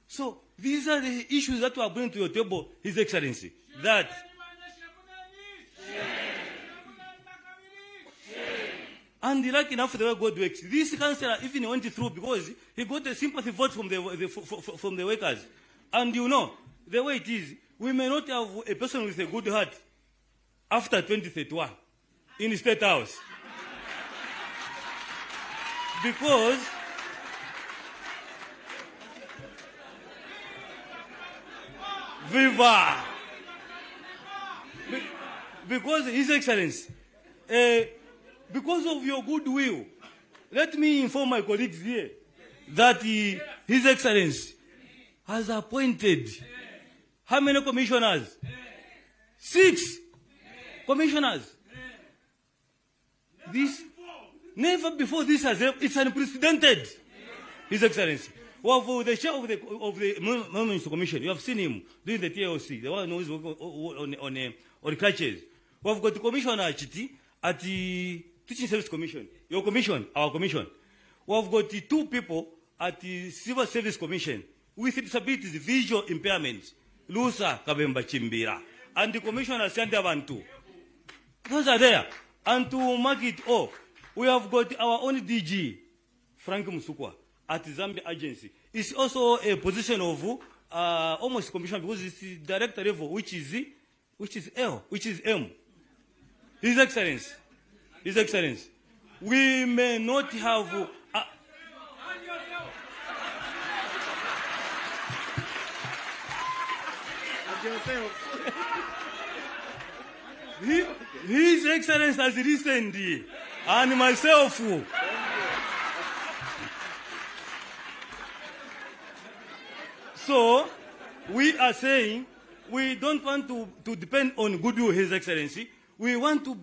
So these are the issues that we are bringing to your table, His Excellency. That and like enough the way God works. This councillor even went through because he got a sympathy vote from the workers. And you know, the way it is, we may not have a person with a good heart after 2031 in the State House. Because Viva! Because His Excellency, because of your goodwill, let me inform my colleagues here that His Excellency has appointed how many commissioners? 6 commissioners. This never before this has it's unprecedented. His Excellency. Well, for the chair of the Monuments Commission, you have seen him doing the TLC, the one who is working on crutches. We have got the commissioner at the Teaching Service Commission. Your commission, our commission. We have got the 2 people at the Civil Service Commission with disabilities, visual impairment, Lusa Kabemba Chimbira, and the commissioner Santa Bantu. Those are there. And to mark it all, we have got our own DG, Frank Musukwa, at the Zambia agency. It's also a position of almost commissioner because it's the director level, which is M. His Excellency. His Excellency. We may not have His Excellency has listened, and myself. So, we are saying we don't want to depend on goodwill, His Excellency. We want to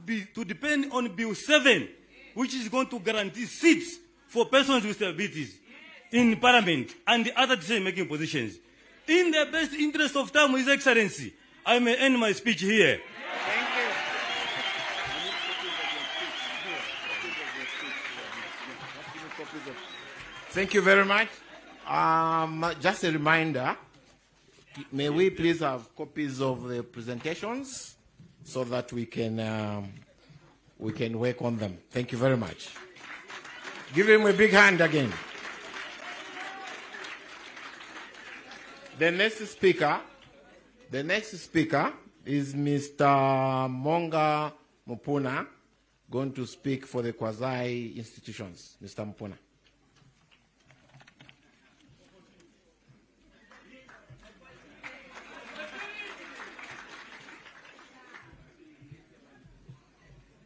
depend on Bill 7, which is going to guarantee seats for persons with disabilities in Parliament and the other decision-making positions. In the best interest of time, His Excellency, I may end my speech here. Thank you. Thank you very much. Just a reminder, may we please have copies of the presentations so that we can work on them. Thank you very much. Give him a big hand again. The next speaker is Mr. Monga Mupuna, going to speak for the quasi institutions. Mr. Mupuna.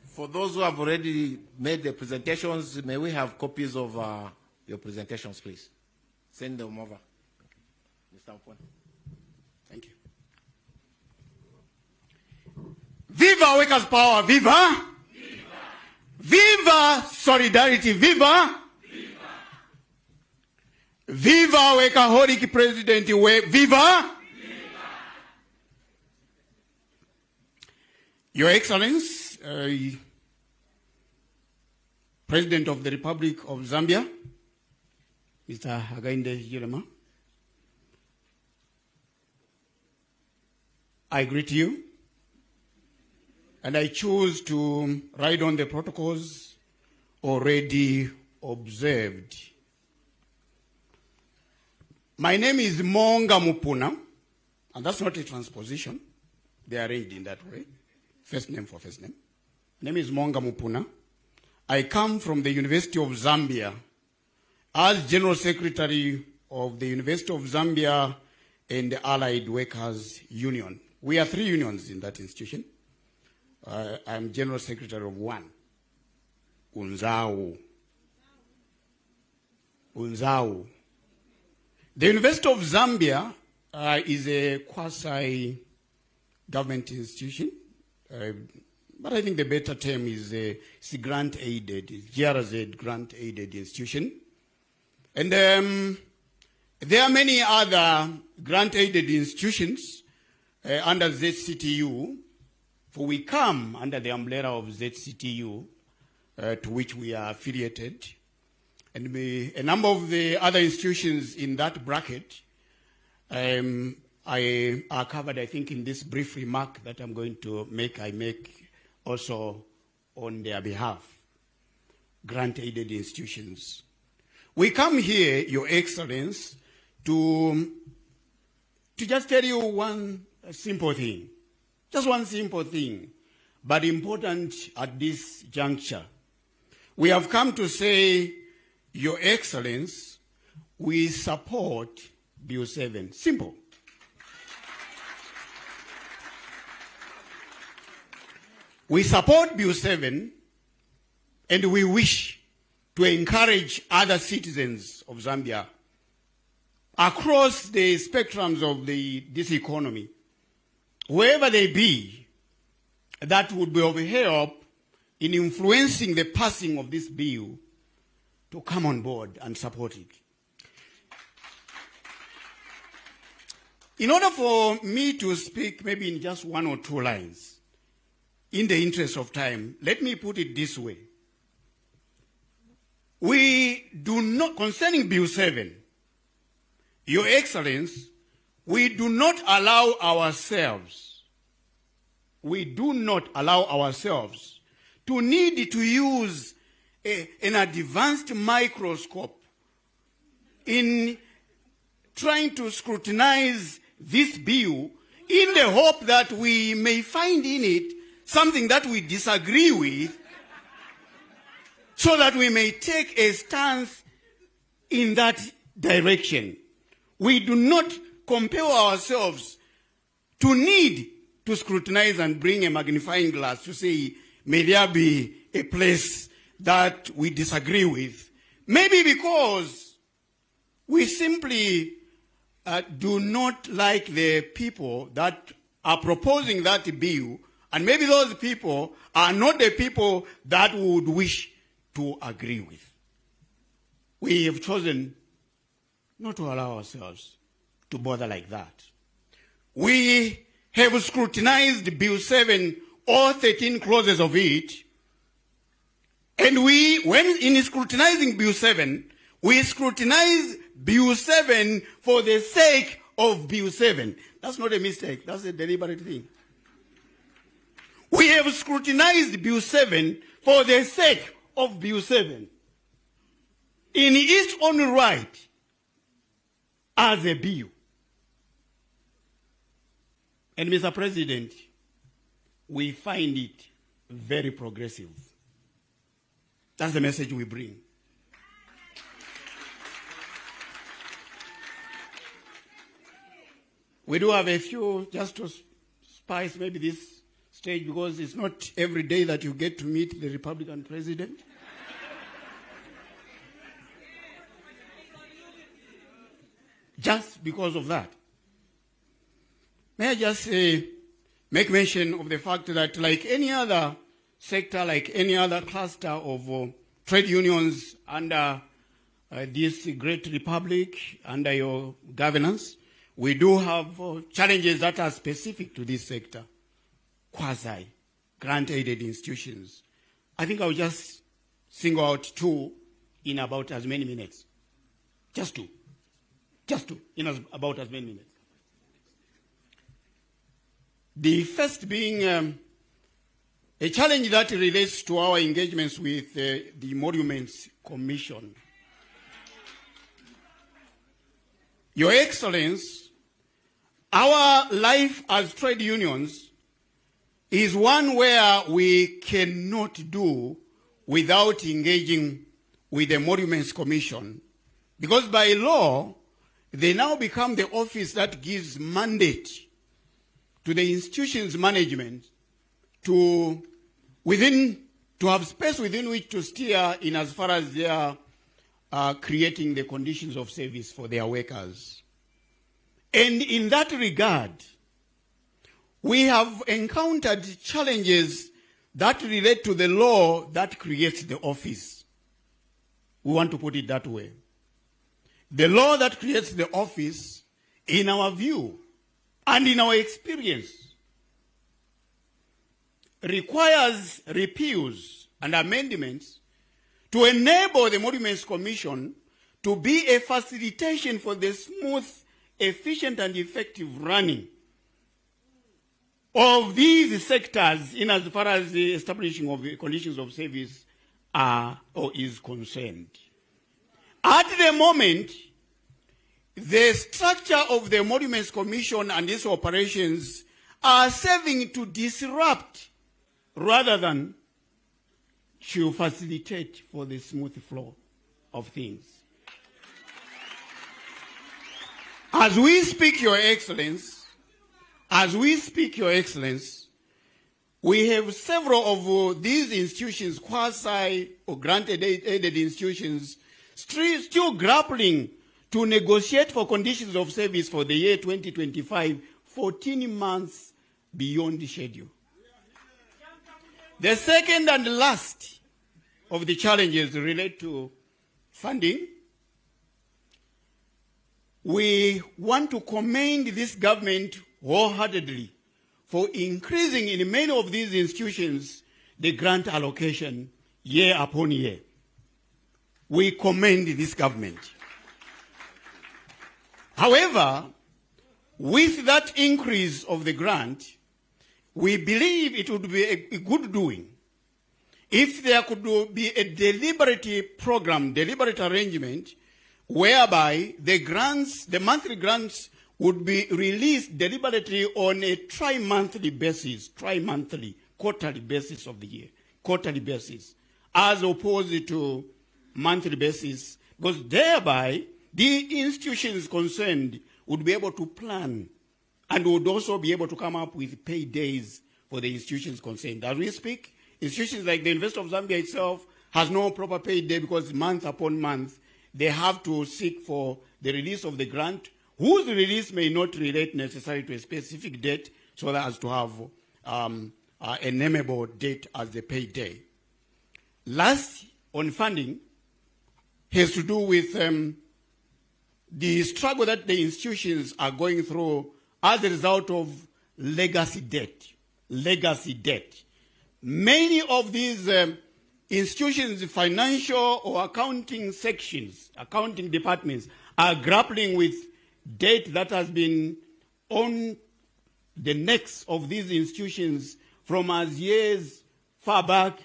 For those who have already made the presentations, may we have copies of your presentations, please? Send them over. Mr. Mpona. Thank you. Viva Workers' Power, viva! Viva! Viva Solidarity, viva! Viva! Viva Workaholic President, viva! Viva! Your Excellency, President of the Republic of Zambia, Mr. Hakainde Hichilema, I greet you, and I choose to ride on the protocols already observed. My name is Monga Mupuna, and that's not a transposition. They are arranged in that way. First name for first name. My name is Monga Mupuna. I come from the University of Zambia as General Secretary of the University of Zambia and the Allied Workers Union. We are 3 unions in that institution. I'm General Secretary of one, Unzau. The University of Zambia is a quasi-government institution, but I think the better term is it's grant-aided, it's GRZ grant-aided institution. And there are many other grant-aided institutions under ZCTU, for we come under the umbrella of ZCTU, to which we are affiliated. And a number of the other institutions in that bracket are covered, I think, in this brief remark that I'm going to make. I make also on their behalf, grant-aided institutions. We come here, Your Excellence, to just tell you one simple thing. Just one simple thing, but important at this juncture. We have come to say, Your Excellence, we support Bill 7. Simple. We support Bill 7, and we wish to encourage other citizens of Zambia across the spectrums of this economy, wherever they be, that would be of help in influencing the passing of this bill, to come on board and support it. In order for me to speak maybe in just 1 or 2 lines, in the interest of time, let me put it this way. We do not, concerning Bill 7, Your Excellence, we do not allow ourselves to need to use an advanced microscope in trying to scrutinize this bill in the hope that we may find in it something that we disagree with, so that we may take a stance in that direction. We do not compel ourselves to need to scrutinize and bring a magnifying glass to say, may there be a place that we disagree with. Maybe because we simply do not like the people that are proposing that bill, and maybe those people are not the people that we would wish to agree with. We have chosen not to allow ourselves to bother like that. We have scrutinized Bill 7, all 13 clauses of it, and when in scrutinizing Bill 7, we scrutinize Bill 7 for the sake of Bill 7. That's not a mistake, that's a deliberate thing. We have scrutinized Bill 7 for the sake of Bill 7, in its own right, as a bill. And Mr. President, we find it very progressive. That's the message we bring. We do have a few, just to spice maybe this stage, because it's not every day that you get to meet the Republican president. Just because of that. May I just make mention of the fact that, like any other sector, like any other cluster of trade unions under this great republic, under your governance, we do have challenges that are specific to this sector, quasi grant-aided institutions. I think I'll just single out 2 in about as many minutes. Just two in about as many minutes. The first being a challenge that relates to our engagements with the Monuments Commission. Your Excellence, our life as trade unions is one where we cannot do without engaging with the Monuments Commission, because by law, they now become the office that gives mandate to the institution's management to have space within which to steer in as far as they are creating the conditions of service for their workers. And in that regard, we have encountered challenges that relate to the law that creates the office. We want to put it that way. The law that creates the office, in our view and in our experience, requires repeals and amendments to enable the Monuments Commission to be a facilitation for the smooth, efficient, and effective running of these sectors in as far as the establishing of the conditions of service are or is concerned. At the moment, the structure of the Monuments Commission and its operations are serving to disrupt rather than to facilitate for the smooth flow of things. As we speak, Your Excellency, we have several of these institutions, quasi or granted aided institutions, still grappling to negotiate for conditions of service for the year 2025, 14 months beyond the schedule. The second and last of the challenges relate to funding. We want to commend this government wholeheartedly for increasing in many of these institutions the grant allocation year upon year. We commend this government. However, with that increase of the grant, we believe it would be a good doing if there could be a deliberate program, deliberate arrangement, whereby the grants, the monthly grants, would be released deliberately on a tri-monthly basis, quarterly basis of the year, quarterly basis, as opposed to monthly basis, because thereby the institutions concerned would be able to plan and would also be able to come up with pay days for the institutions concerned. As we speak, institutions like the University of Zambia itself has no proper pay day because month upon month they have to seek for the release of the grant, whose release may not relate necessarily to a specific date, so as to have a nameable date as the pay day. Last, on funding, has to do with the struggle that the institutions are going through as a result of legacy debt. Legacy debt. Many of these institutions, financial or accounting sections, accounting departments, are grappling with debt that has been on the necks of these institutions from as years far back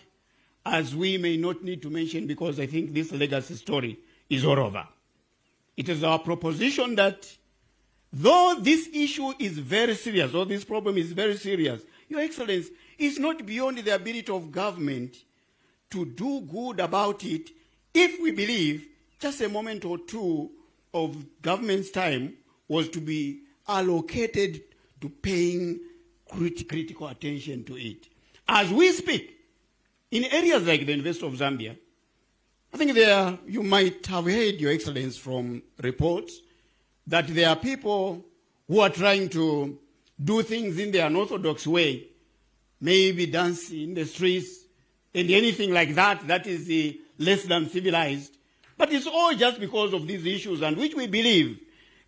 as we may not need to mention, because I think this legacy story is all over. It is our proposition that though this issue is very serious, or this problem is very serious, Your Excellency, it's not beyond the ability of government to do good about it if we believe just a moment or two of government's time was to be allocated to paying critical attention to it. As we speak, in areas like the University of Zambia, I think you might have heard, Your Excellency, from reports that there are people who are trying to do things in the unorthodox way, maybe dance in the streets and anything like that, that is less than civilized. But it's all just because of these issues, and which we believe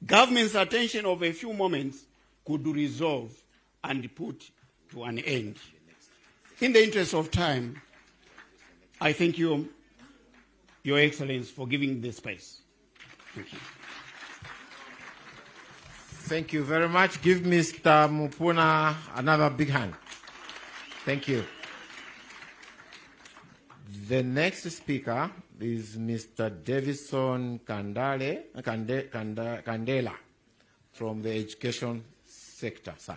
government's attention of a few moments could resolve and put to an end. In the interest of time, I thank you, Your Excellency, for giving this space. Thank you. Thank you very much. Give Mr. Mupuna another big hand. Thank you. The next speaker is Mr. Davison Kandela from the education sector, sir.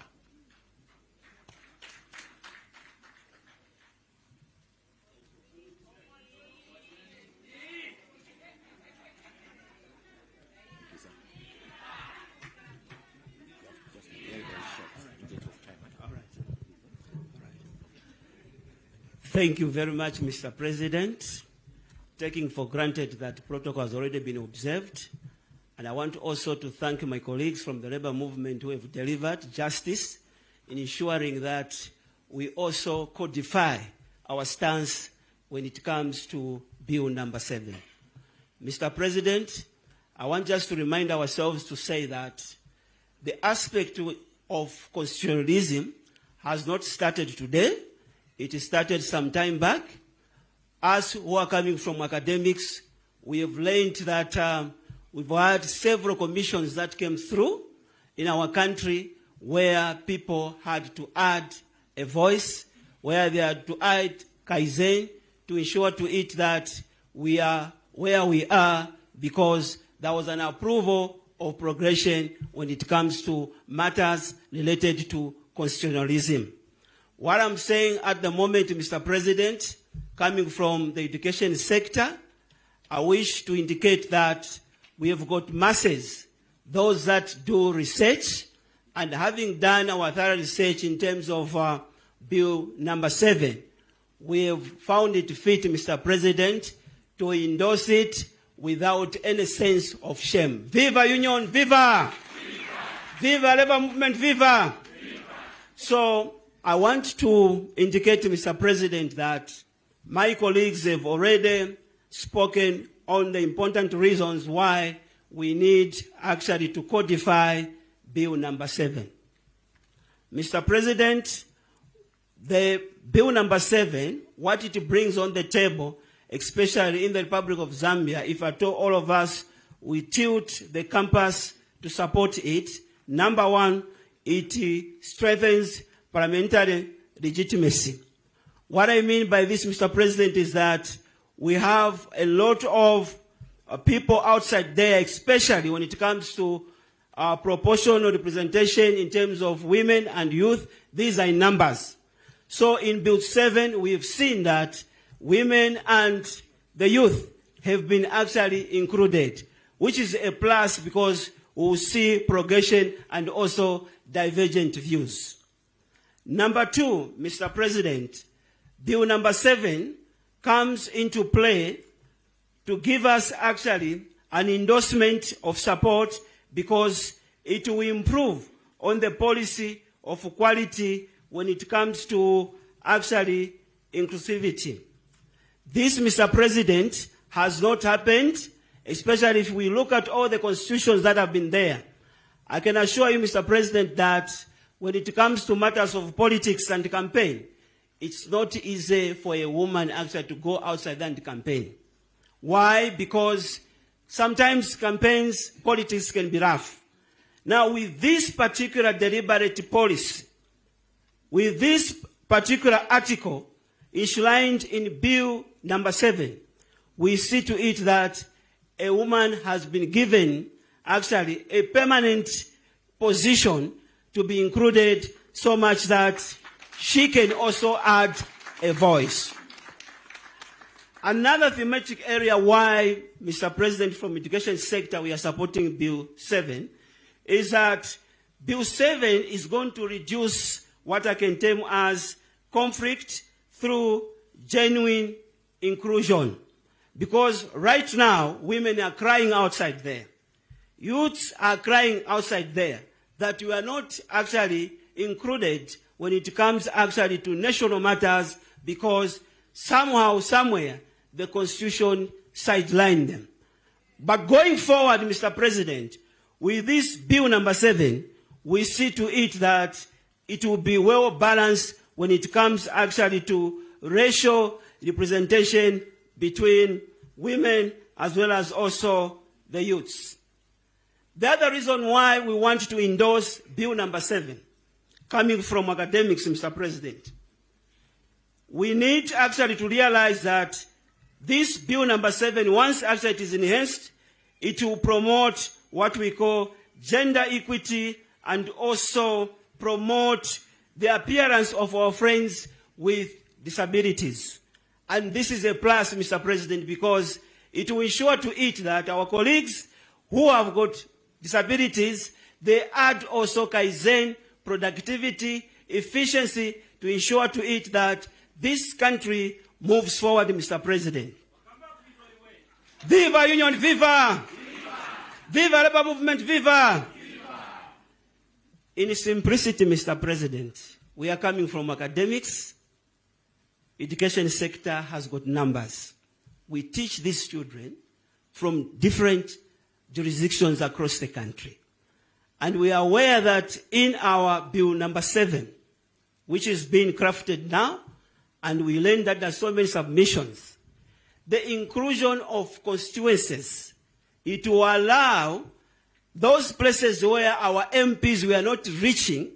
Thank you very much, Mr. President. Taking for granted that protocol has already been observed. And I want also to thank my colleagues from the labor movement who have delivered justice in ensuring that we also codify our stance when it comes to Bill number 7. Mr. President, I want just to remind ourselves to say that the aspect of constitutionalism has not started today. It started some time back. Us who are coming from academics, we have learned that we've had several commissions that came through in our country where people had to add a voice, where they had to add Kaizen to ensure to it that we are where we are because there was an approval of progression when it comes to matters related to constitutionalism. What I'm saying at the moment, Mr. President, coming from the education sector, I wish to indicate that we have got masses, those that do research, and having done our thorough research in terms of Bill number 7, we have found it fit, Mr. President, to endorse it without any sense of shame. Viva Union, viva! Viva, viva Labour Movement, viva! Viva! So I want to indicate, Mr. President, that my colleagues have already spoken on the important reasons why we need actually to codify Bill number 7. Mr. President, the Bill number 7, what it brings on the table, especially in the Republic of Zambia, if at all of us, we tilt the compass to support it. Number one, it strengthens parliamentary legitimacy. What I mean by this, Mr. President, is that we have a lot of people outside there, especially when it comes to proportional representation in terms of women and youth. These are in numbers. So in Bill 7, we've seen that women and the youth have been actually included, which is a plus because we'll see progression and also divergent views. Number two, Mr. President, Bill number 7 comes into play to give us actually an endorsement of support because it will improve on the policy of equality when it comes to actually inclusivity. This, Mr. President, has not happened, especially if we look at all the constitutions that have been there. I can assure you, Mr. President, that when it comes to matters of politics and campaign, it's not easy for a woman actually to go outside and campaign. Why? Because sometimes campaigns, politics can be rough. Now, with this particular deliberate policy, with this particular article enshrined in Bill number 7, we see to it that a woman has been given actually a permanent position to be included so much that she can also add a voice. Another thematic area why, Mr. President, from education sector we are supporting Bill 7 is that Bill 7 is going to reduce what I can term as conflict through genuine inclusion. Because right now, women are crying outside there. Youths are crying outside there that we are not actually included when it comes actually to national matters because somehow, somewhere, the Constitution sidelined them. But going forward, Mr. President, with this Bill number 7, we see to it that it will be well balanced when it comes actually to racial representation between women as well as also the youths. The other reason why we want to endorse Bill number 7, coming from academics, Mr. President, we need actually to realize that this Bill number 7, once actually it is enhanced, it will promote what we call gender equity and also promote the appearance of our friends with disabilities. And this is a plus, Mr. President, because it will ensure to it that our colleagues who have got disabilities, they add also Kaizen, productivity, efficiency to ensure to it that this country moves forward, Mr. President. Viva Union, viva! Viva Labour Movement, viva! In simplicity, Mr. President, we are coming from academics. Education sector has got numbers. We teach these children from different jurisdictions across the country. And we are aware that in our Bill number 7, which is being crafted now, and we learned that there are so many submissions, the inclusion of constituencies, it will allow those places where our MPs were not reaching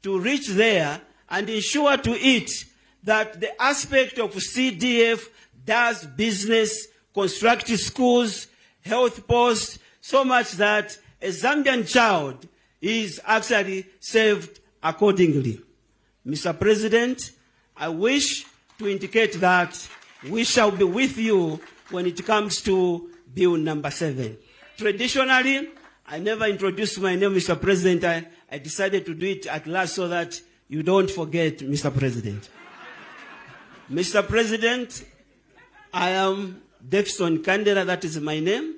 to reach there and ensure to it that the aspect of CDF does business, constructive schools, health posts, so much that a Zambian child is actually saved accordingly. Mr. President, I wish to indicate that we shall be with you when it comes to Bill number 7. Traditionally, I never introduced my name, Mr. President. I decided to do it at last so that you don't forget, Mr. President. Mr. President, I am Defson Kandela, that is my name,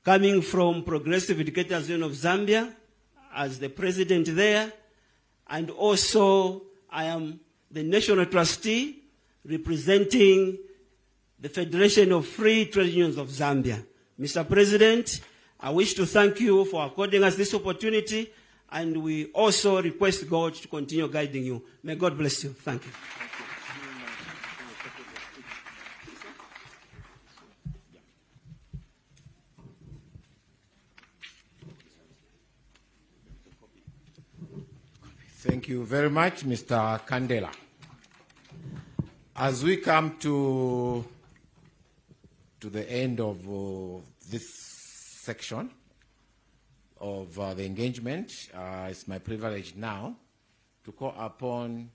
coming from Progressive Educators Union of Zambia as the president there, and also I am the national trustee representing the Federation of Free Trade Unions of Zambia. Mr. President, I wish to thank you for according us this opportunity, and we also request God to continue guiding you. May God bless you. Thank you. Thank you very much, Mr. Kandela. As we come to the end of this section of the engagement, it's my privilege now to call upon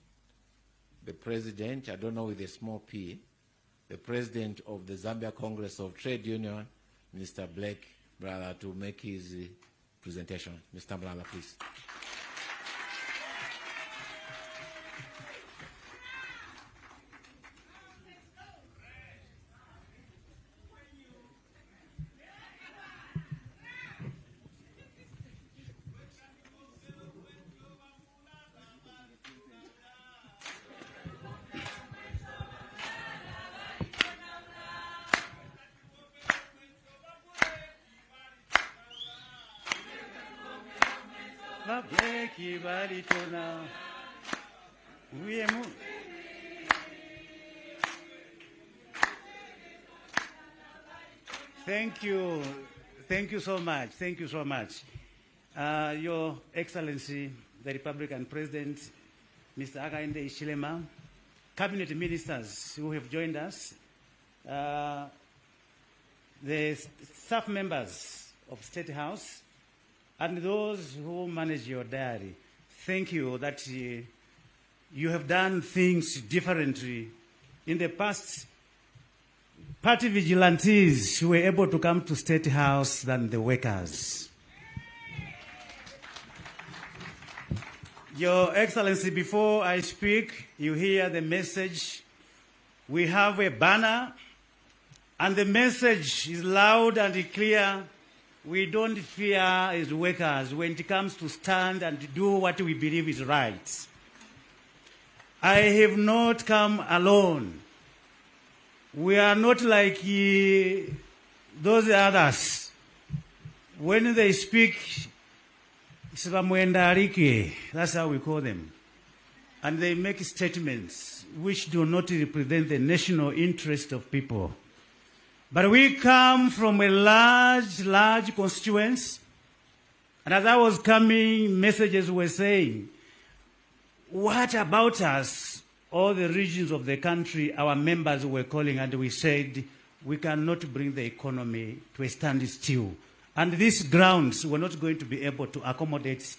the President, I don't know with a small p, the President of the Zambia Congress of Trade Union, Mr. Blake Brother, to make his presentation. Mr. Brother, please. Thank you so much. Thank you so much. Your Excellency, the Republican President, Mr. Hakainde Hichilema, Cabinet Ministers who have joined us, the staff members of State House, and those who manage your diary. Thank you that you have done things differently. In the past, party vigilantes were able to come to State House than the workers. Your Excellency, before I speak, you hear the message. We have a banner, and the message is loud and clear. We don't fear as workers when it comes to stand and do what we believe is right. I have not come alone. We are not like those others. When they speak, that's how we call them. And they make statements which do not represent the national interest of people. But we come from a large constituency. And as I was coming, messages were saying, what about us? All the regions of the country, our members were calling, and we said, we cannot bring the economy to a standstill. And these grounds were not going to be able to accommodate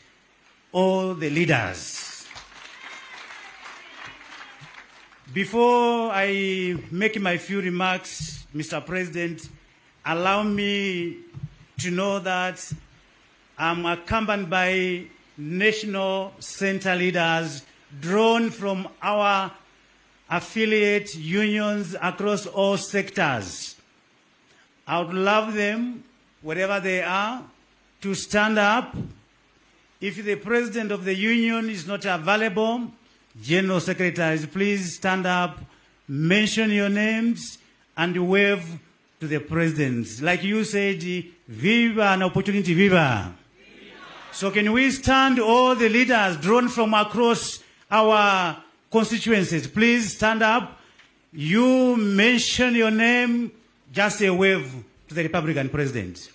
all the leaders. Before I make my few remarks, Mr. President, allow me to know that I'm accompanied by national center leaders drawn from our affiliate unions across all sectors. I would love them, wherever they are, to stand up. If the president of the union is not available, general secretaries, please stand up, mention your names, and wave to the president. Like you said, viva an opportunity, viva. So can we stand, all the leaders drawn from across our constituencies, please stand up. You mention your name, just a wave to the Republican president.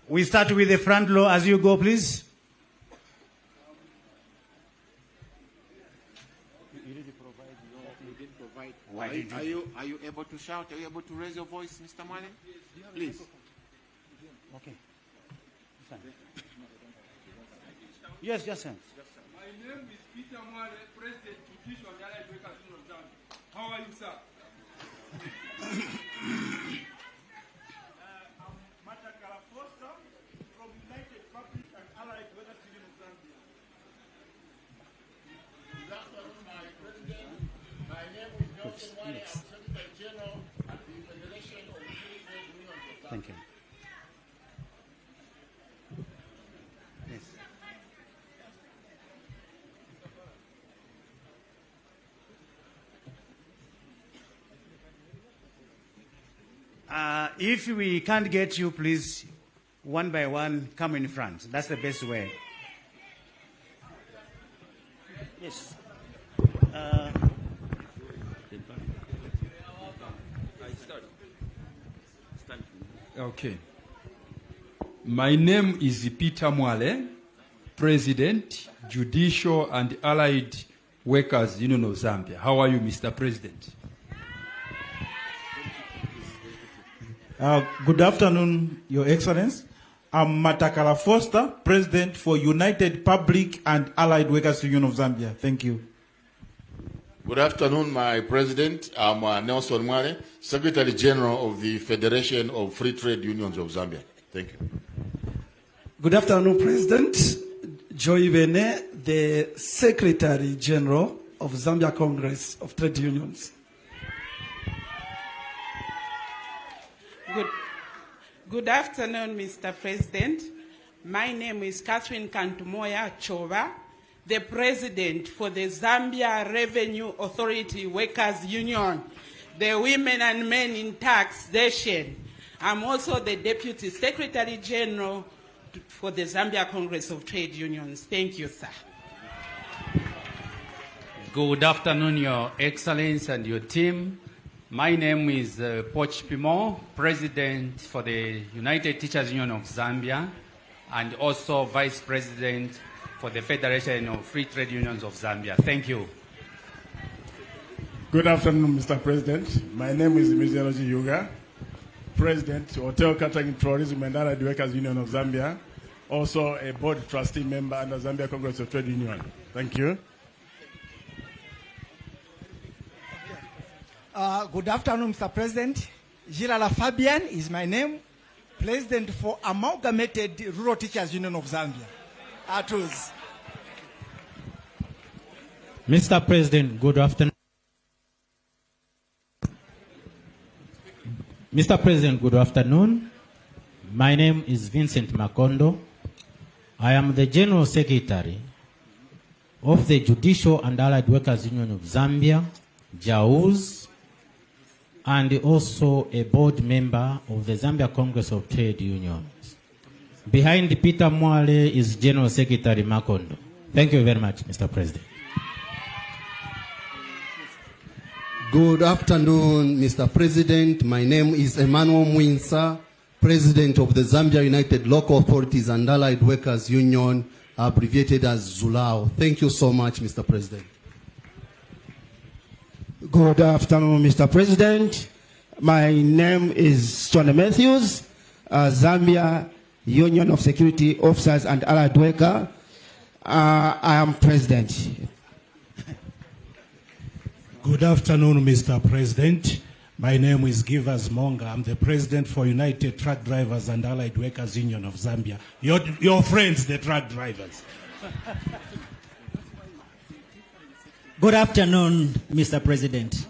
We start with the front row as you go, please. Are you able to shout? Are you able to raise your voice, Mr. Mwale? Please. Okay. Yes, yes, hands. My name is Peter Mwale, President Judicial and Allied Workers Union of Zambia. How are you, sir? From United Public and Allied Workers Union of Zambia. Good afternoon, my President. My name is Nelson Wale. I'm Secretary General at the Federation of Free Trade Unions of Zambia. Thank you. Yes. If we can't get you, please, one by one, come in front. That's the best way. Yes. Okay. My name is Peter Mwale, President, Judicial and Allied Workers Union of Zambia. How are you, Mr. President? Good afternoon, Your Excellency. I'm Matakala Foster, President for United Public and Allied Workers Union of Zambia. Thank you. Good afternoon, my President. I'm Nelson Mwale, Secretary General of the Federation of Free Trade Unions of Zambia. Thank you. Good afternoon, President. Joy Bene, the Secretary General of Zambia Congress of Trade Unions. Good afternoon, Mr. President. My name is Catherine Kantumoya Chova, the President for the Zambia Revenue Authority Workers Union, the Women and Men in Taxation. I'm also the Deputy Secretary General for the Zambia Congress of Trade Unions. Thank you, sir. Good afternoon, Your Excellency and your team. My name is Poch Pimo, President for the United Teachers Union of Zambia, and also Vice President for the Federation of Free Trade Unions of Zambia. Thank you. Good afternoon, Mr. President. My name is Mizeroji Yuga, President, Hotel Catering Tourism and Allied Workers Union of Zambia, also a board trustee member under Zambia Congress of Trade Union. Thank you. Good afternoon, Mr. President. Gilala Fabian is my name, President for Amalgamated Rural Teachers Union of Zambia. Atus. Mr. President, good afternoon. Mr. President, good afternoon. My name is Vincent Makondo. I am the General Secretary of the Judicial and Allied Workers Union of Zambia, JAUZ, and also a board member of the Zambia Congress of Trade Unions. Behind Peter Mwale is General Secretary Makondo. Thank you very much, Mr. President. Good afternoon, Mr. President. My name is Emmanuel Mwinsa, President of the Zambia United Local Authorities and Allied Workers Union, abbreviated as ZULAO. Thank you so much, Mr. President. Good afternoon, Mr. President. My name is John Matthews, Zambia Union of Security Officers and Allied Worker. I am President. Good afternoon, Mr. President. My name is Givers Monga. I'm the President for United Truck Drivers and Allied Workers Union of Zambia. Your friends, the truck drivers. Good afternoon, Mr. President.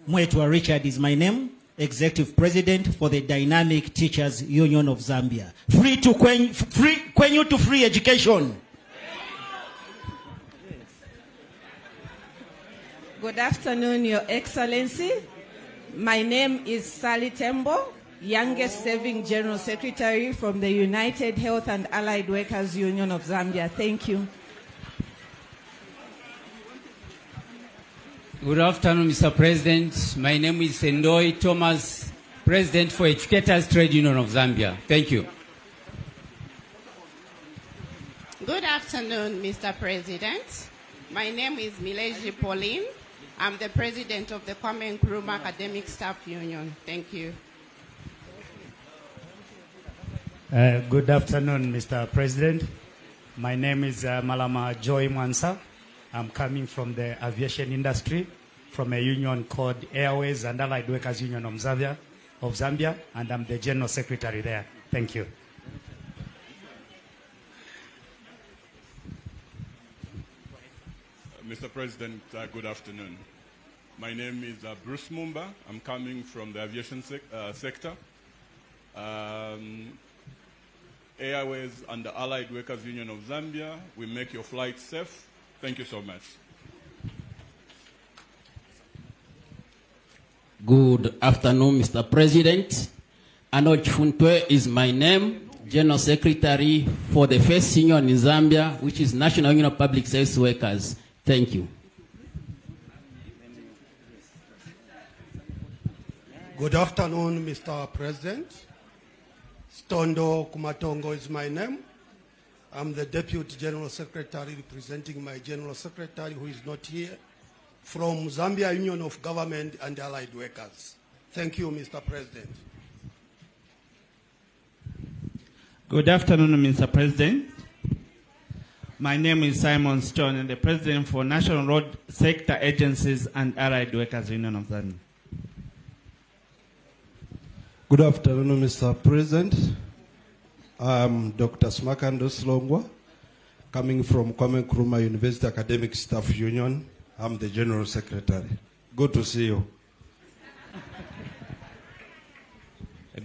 Mwetwa Richard is my name, Executive President for the Dynamic Teachers Union of Zambia. Free Kwenyu to free education. Good afternoon, Your Excellency. My name is Sally Tembo, youngest serving General Secretary from the United Health and Allied Workers Union of Zambia. Thank you. Good afternoon, Mr. President. My name is Sendoi Thomas, President for Educators Trade Union of Zambia. Thank you. Good afternoon, Mr. President. My name is Mileji Pauline. I'm the President of the Kwame Nkrumah Academic Staff Union. Thank you. Good afternoon, Mr. President. My name is Malama Joy Mwansa. I'm coming from the aviation industry, from a union called Airways and Allied Workers Union of Zambia, and I'm the General Secretary there. Thank you. Mr. President, good afternoon. My name is Bruce Mumba. I'm coming from the aviation sector. Airways and the Allied Workers Union of Zambia, we make your flight safe. Thank you so much. Good afternoon, Mr. President. Anoj Funtwe is my name, General Secretary for the first union in Zambia, which is National Union of Public Service Workers. Thank you. Good afternoon, Mr. President. Stondo Kumatongo is my name. I'm the Deputy General Secretary representing my General Secretary, who is not here, from Zambia Union of Government and Allied Workers. Thank you, Mr. President. Good afternoon, Mr. President. My name is Simon Stone, and the President for National Road Sector Agencies and Allied Workers Union of Zambia. Good afternoon, Mr. President. I'm Dr. Smakando Slongwa, coming from Kwame Nkrumah University Academic Staff Union. I'm the General Secretary. Good to see you.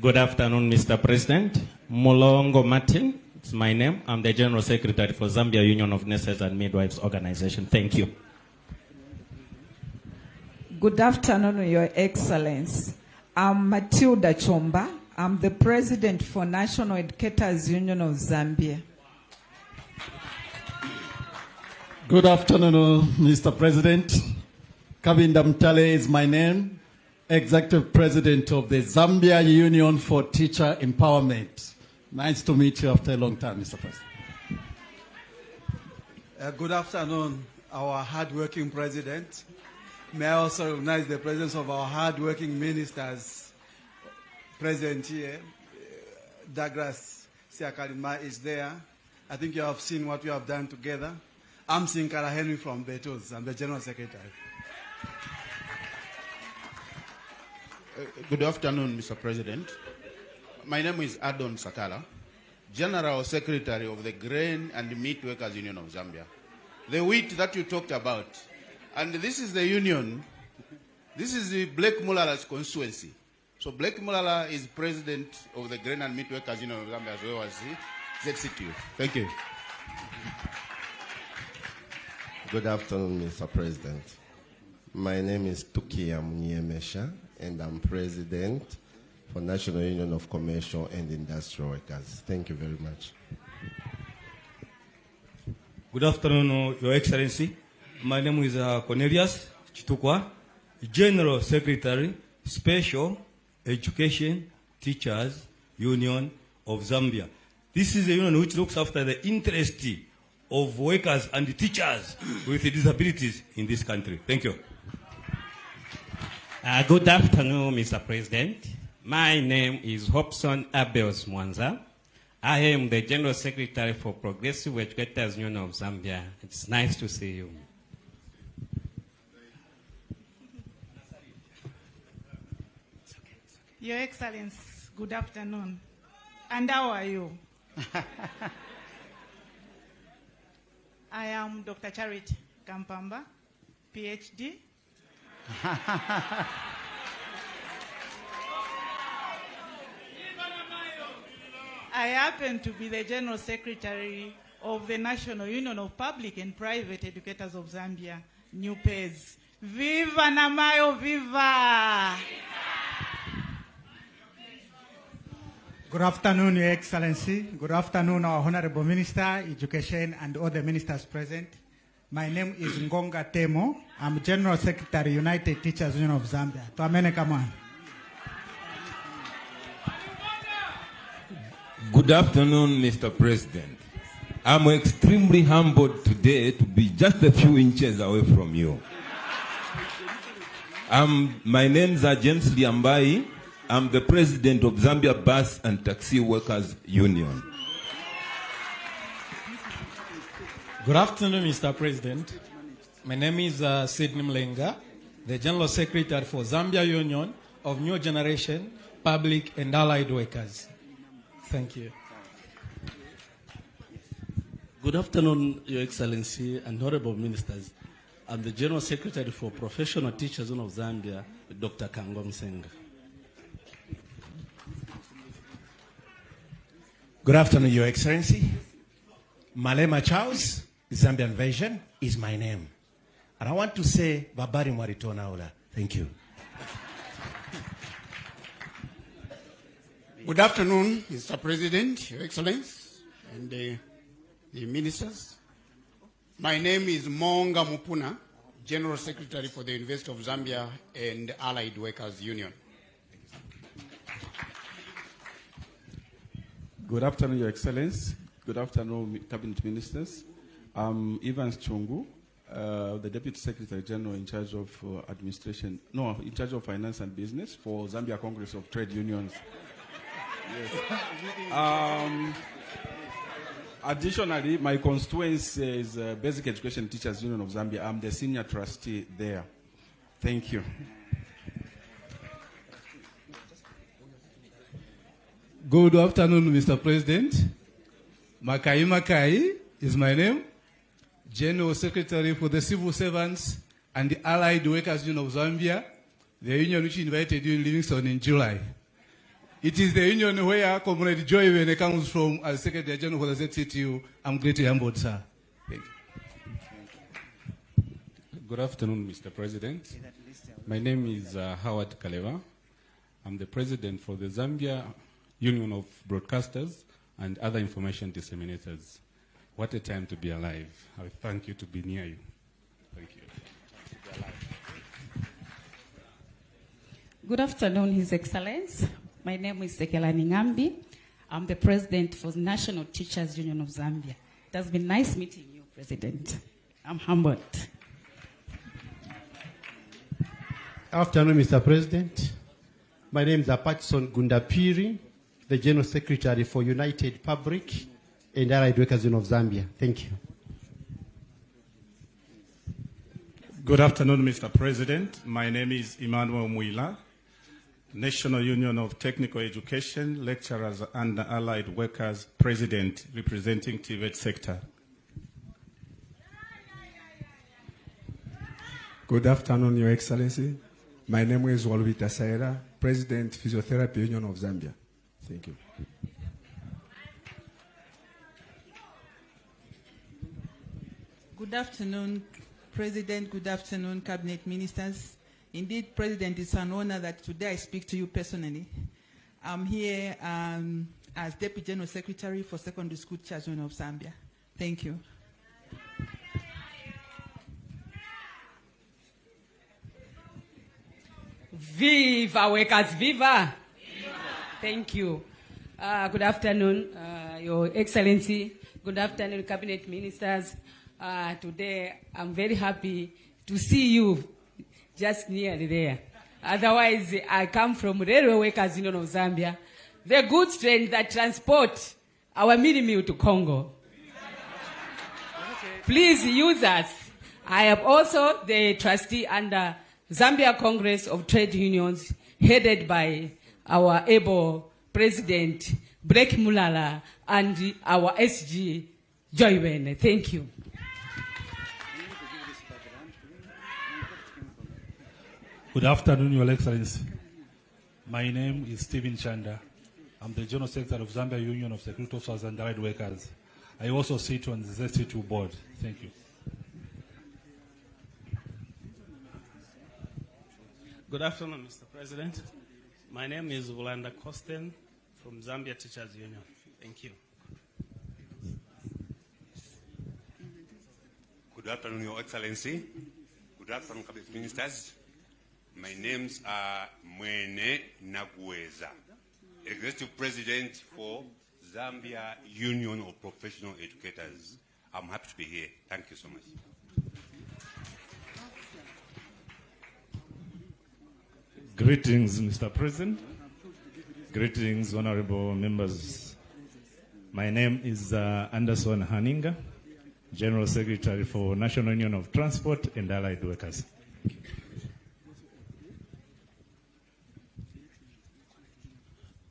Good afternoon, Mr. President. Molongo Martin is my name. I'm the General Secretary for Zambia Union of Nurses and Midwives Organization. Thank you. Good afternoon, Your Excellency. I'm Matilda Chomba. I'm the President for National Educators Union of Zambia. Good afternoon, Mr. President. Kabinda Mtale is my name, Executive President of the Zambia Union for Teacher Empowerment. Nice to meet you after a long time, Mr. President. Good afternoon, our hard-working President. May I also recognize the presence of our hard-working ministers present here. Douglas Siakalima is there. I think you have seen what we have done together. I'm Sinkara Henry from Betos. I'm the General Secretary. Good afternoon, Mr. President. My name is Adon Sakala, General Secretary of the Grain and Meat Workers Union of Zambia. The wheat that you talked about, and this is the union, this is the Black Mulala's constituency. So Black Mulala is president of the Grain and Meat Workers Union of Zambia as well as the ZCTU. Thank you. Good afternoon, Mr. President. My name is Tukia Mnyemesha, and I'm president for National Union of Commercial and Industrial Workers. Thank you very much. Good afternoon, Your Excellency. My name is Cornelius Chitukwa, General Secretary, Special Education Teachers Union of Zambia. This is a union which looks after the interest of workers and teachers with disabilities in this country. Thank you. Good afternoon, Mr. President. My name is Hobson Abels Mwanza. I am the General Secretary for Progressive Educators Union of Zambia. It's nice to see you. Your Excellency, good afternoon. And how are you? I am Dr. Charity Kampamba, PhD. I happen to be the General Secretary of the National Union of Public and Private Educators of Zambia, NUPEZ. Viva Namayo, viva! Good afternoon, Your Excellency. Good afternoon, our Honorable Minister, Education, and all the ministers present. My name is Ngonga Temo. I'm General Secretary, United Teachers Union of Zambia. Tuamene kamana. Good afternoon, Mr. President. I'm extremely humbled today to be just a few inches away from you. My name is James Liambai. I'm the president of Zambia Bus and Taxi Workers Union. Good afternoon, Mr. President. My name is Sidney Mlenga, the General Secretary for Zambia Union of New Generation Public and Allied Workers. Thank you. Good afternoon, Your Excellency and Honorable Ministers. I'm the General Secretary for Professional Teachers Union of Zambia, Dr. Kangwa Msenga. Good afternoon, Your Excellency. Malema Charles, Zambian version, is my name. And I want to say, Babari Mwaritona Ola. Thank you. Good afternoon, Mr. President, Your Excellency, and the ministers. My name is Monga Mupuna, General Secretary for the University of Zambia and Allied Workers Union. Good afternoon, Your Excellency. Good afternoon, Cabinet Ministers. I'm Evans Chungu, the Deputy Secretary General in charge of in charge of finance and business for Zambia Congress of Trade Unions. Yes. Additionally, my constituency is Basic Education Teachers Union of Zambia. I'm the senior trustee there. Thank you. Good afternoon, Mr. President. Makai Makai is my name. General Secretary for the Civil Servants and the Allied Workers Union of Zambia, the union which invited you in Livingston in July. It is the union where Comrade Joy when it comes from as Secretary General for the ZCTU. I'm greatly humbled, sir. Thank you. Good afternoon, Mr. President. My name is Howard Kaleva. I'm the president for the Zambia Union of Broadcasters and other information disseminators. What a time to be alive. I thank you to be near you. Thank you. Good afternoon, His Excellency. My name is Sekelani Ngambi. I'm the president for the National Teachers Union of Zambia. It has been nice meeting you, President. I'm humbled. Afternoon, Mr. President. My name is Apatson Gundapiri, the General Secretary for United Public and Allied Workers Union of Zambia. Thank you. Good afternoon, Mr. President. My name is Emmanuel Muila, National Union of Technical Education, Lecturers and Allied Workers President, representing TVET sector. Good afternoon, Your Excellency. My name is Walwita Saira, President, Physiotherapy Union of Zambia. Thank you. Good afternoon, President. Good afternoon, Cabinet Ministers. Indeed, President, it's an honor that today I speak to you personally. I'm here as Deputy General Secretary for Secondary School Teachers Union of Zambia. Thank you. Viva workers, viva! Thank you. Good afternoon, Your Excellency. Good afternoon, Cabinet Ministers. Today, I'm very happy to see you just nearly there. Otherwise, I come from Railway Workers Union of Zambia, the goods train that transport our mini meal to Congo. Please use us. I am also the trustee under Zambia Congress of Trade Unions, headed by our able President Brek Mulala and our SG Joywen. Thank you. Good afternoon, Your Excellency. My name is Stephen Chanda. I'm the General Secretary of Zambia Union of Security Officers and Allied Workers. I also sit on the ZC2 board. Thank you. Good afternoon, Mr. President. My name is Ulanda Kosten from Zambia Teachers Union. Thank you. Good afternoon, Your Excellency. Good afternoon, Cabinet Ministers. My names are Mwene Nagweza, Executive President for Zambia Union of Professional Educators. I'm happy to be here. Thank you so much. Greetings, Mr. President. Greetings, honorable members. My name is Anderson Haninga, General Secretary for National Union of Transport and Allied Workers.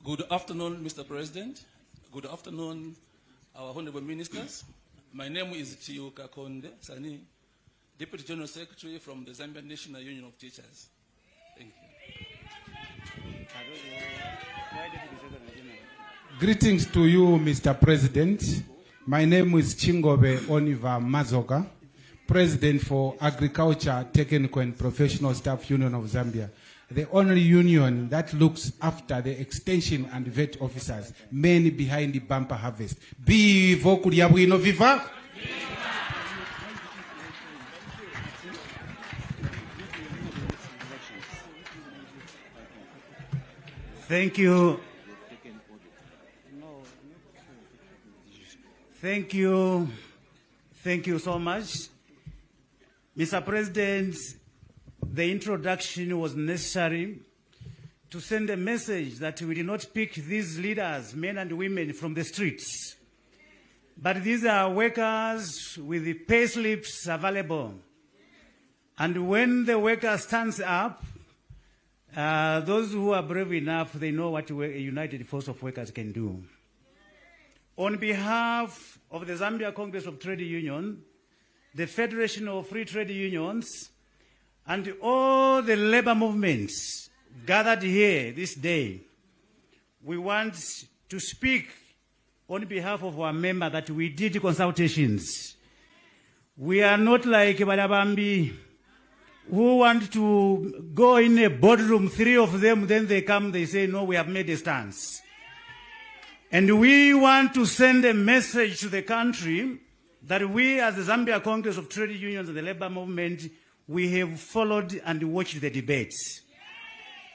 Good afternoon, Mr. President. Good afternoon, our honorable ministers. My name is Chiyo Kakonde Sani, Deputy General Secretary from the Zambian National Union of Teachers. Thank you. Greetings to you, Mr. President. My name is Chingobe Oniva Mazoka, President for Agriculture, Technical and Professional Staff Union of Zambia, the only union that looks after the extension and vet officers, mainly behind the bumper harvest. Vivo Kuriabuino Viva! Thank you. Thank you. Thank you so much. Mr. President, the introduction was necessary to send a message that we did not pick these leaders, men and women, from the streets. But these are workers with the pay slips available. And when the worker stands up, those who are brave enough, they know what a united force of workers can do. On behalf of the Zambia Congress of Trade Union, the Federation of Free Trade Unions, and all the labor movements gathered here this day, we want to speak on behalf of our member that we did consultations. We are not like Badabambi, who want to go in a boardroom, 3 of them, then they come, they say, no, we have made a stance. And we want to send a message to the country that we, as the Zambia Congress of Trade Unions and the labor movement, we have followed and watched the debates.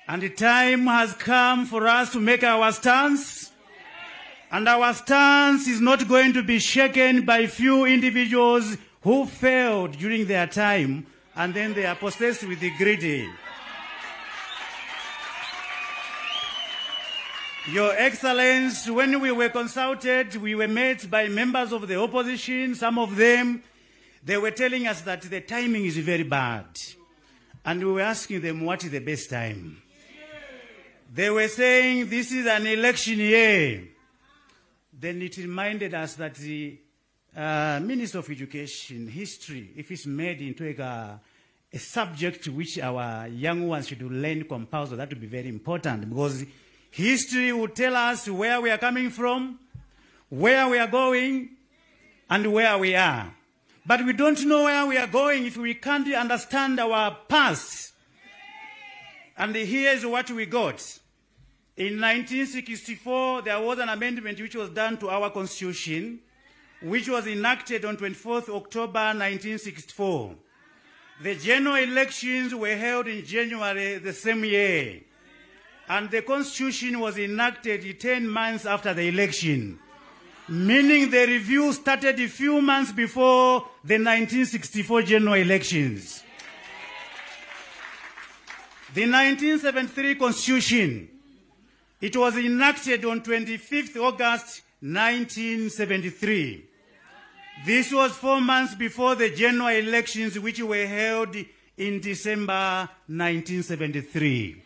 And the time has come for us to make our stance. And our stance is not going to be shaken by few individuals who failed during their time, and then they are possessed with the greedy. Your Excellency, when we were consulted, we were met by members of the opposition. Some of them, they were telling us that the timing is very bad. And we were asking them, what is the best time? They were saying, this is an election year. Then it reminded us that the Minister of Education, history, if it's made into a subject which our young ones should learn compulsory, that would be very important, because history will tell us where we are coming from, where we are going, and where we are. But we don't know where we are going if we can't understand our past. And here's what we got. In 1964, there was an amendment which was done to our Constitution, which was enacted on 24th October 1964. The general elections were held in January the same year. And the Constitution was enacted 10 months after the election, meaning the review started a few months before the 1964 general elections. The 1973 Constitution, it was enacted on 25th August 1973. This was 4 months before the general elections, which were held in December 1973.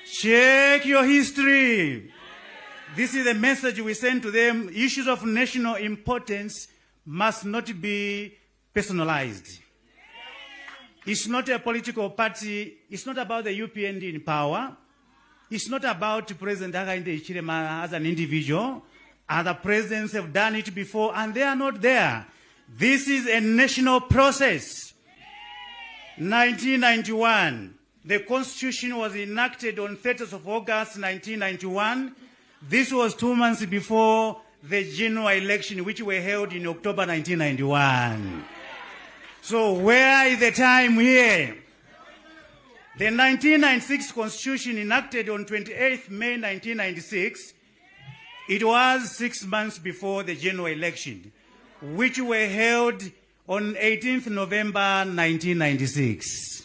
Check your history. This is the message we send to them. Issues of national importance must not be personalized. It's not a political party. It's not about the UPND in power. It's not about President Hakainde Hichilema as an individual. Other presidents have done it before, and they are not there. This is a national process. 1991, the Constitution was enacted on 30th of August 1991. This was 2 months before the general election, which were held in October 1991. So where is the time here? The 1996 Constitution enacted on 28th May 1996, it was 6 months before the general election, which were held on 18th November 1996.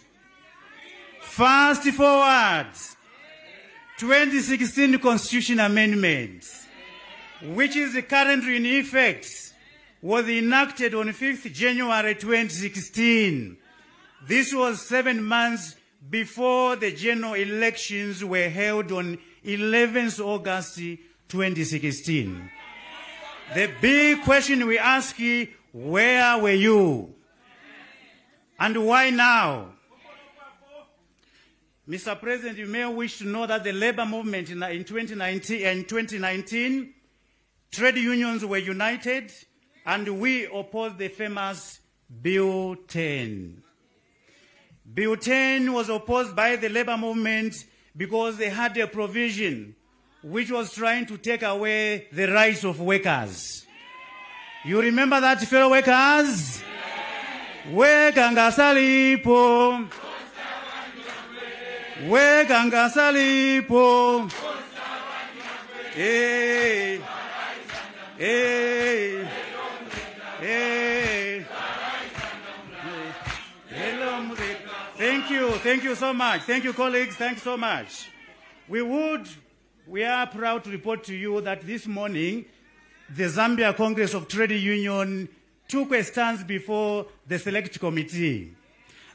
Fast forward, 2016 Constitution Amendment, which is currently in effect, was enacted on 5th January 2016. This was 7 months before the general elections were held on 11th August 2016. The big question we ask is, where were you? And why now? Mr. President, you may wish to know that the labor movement in 2019, trade unions were united, and we opposed the famous Bill 10. Bill 10 was opposed by the labor movement because they had a provision which was trying to take away the rights of workers. You remember that, fellow workers? Wekanga salipo. Wekanga salipo. Hey. Hey. Hey. Thank you so much. Thank you, colleagues. Thanks so much. We are proud to report to you that this morning, the Zambia Congress of Trade Union took a stance before the Select Committee.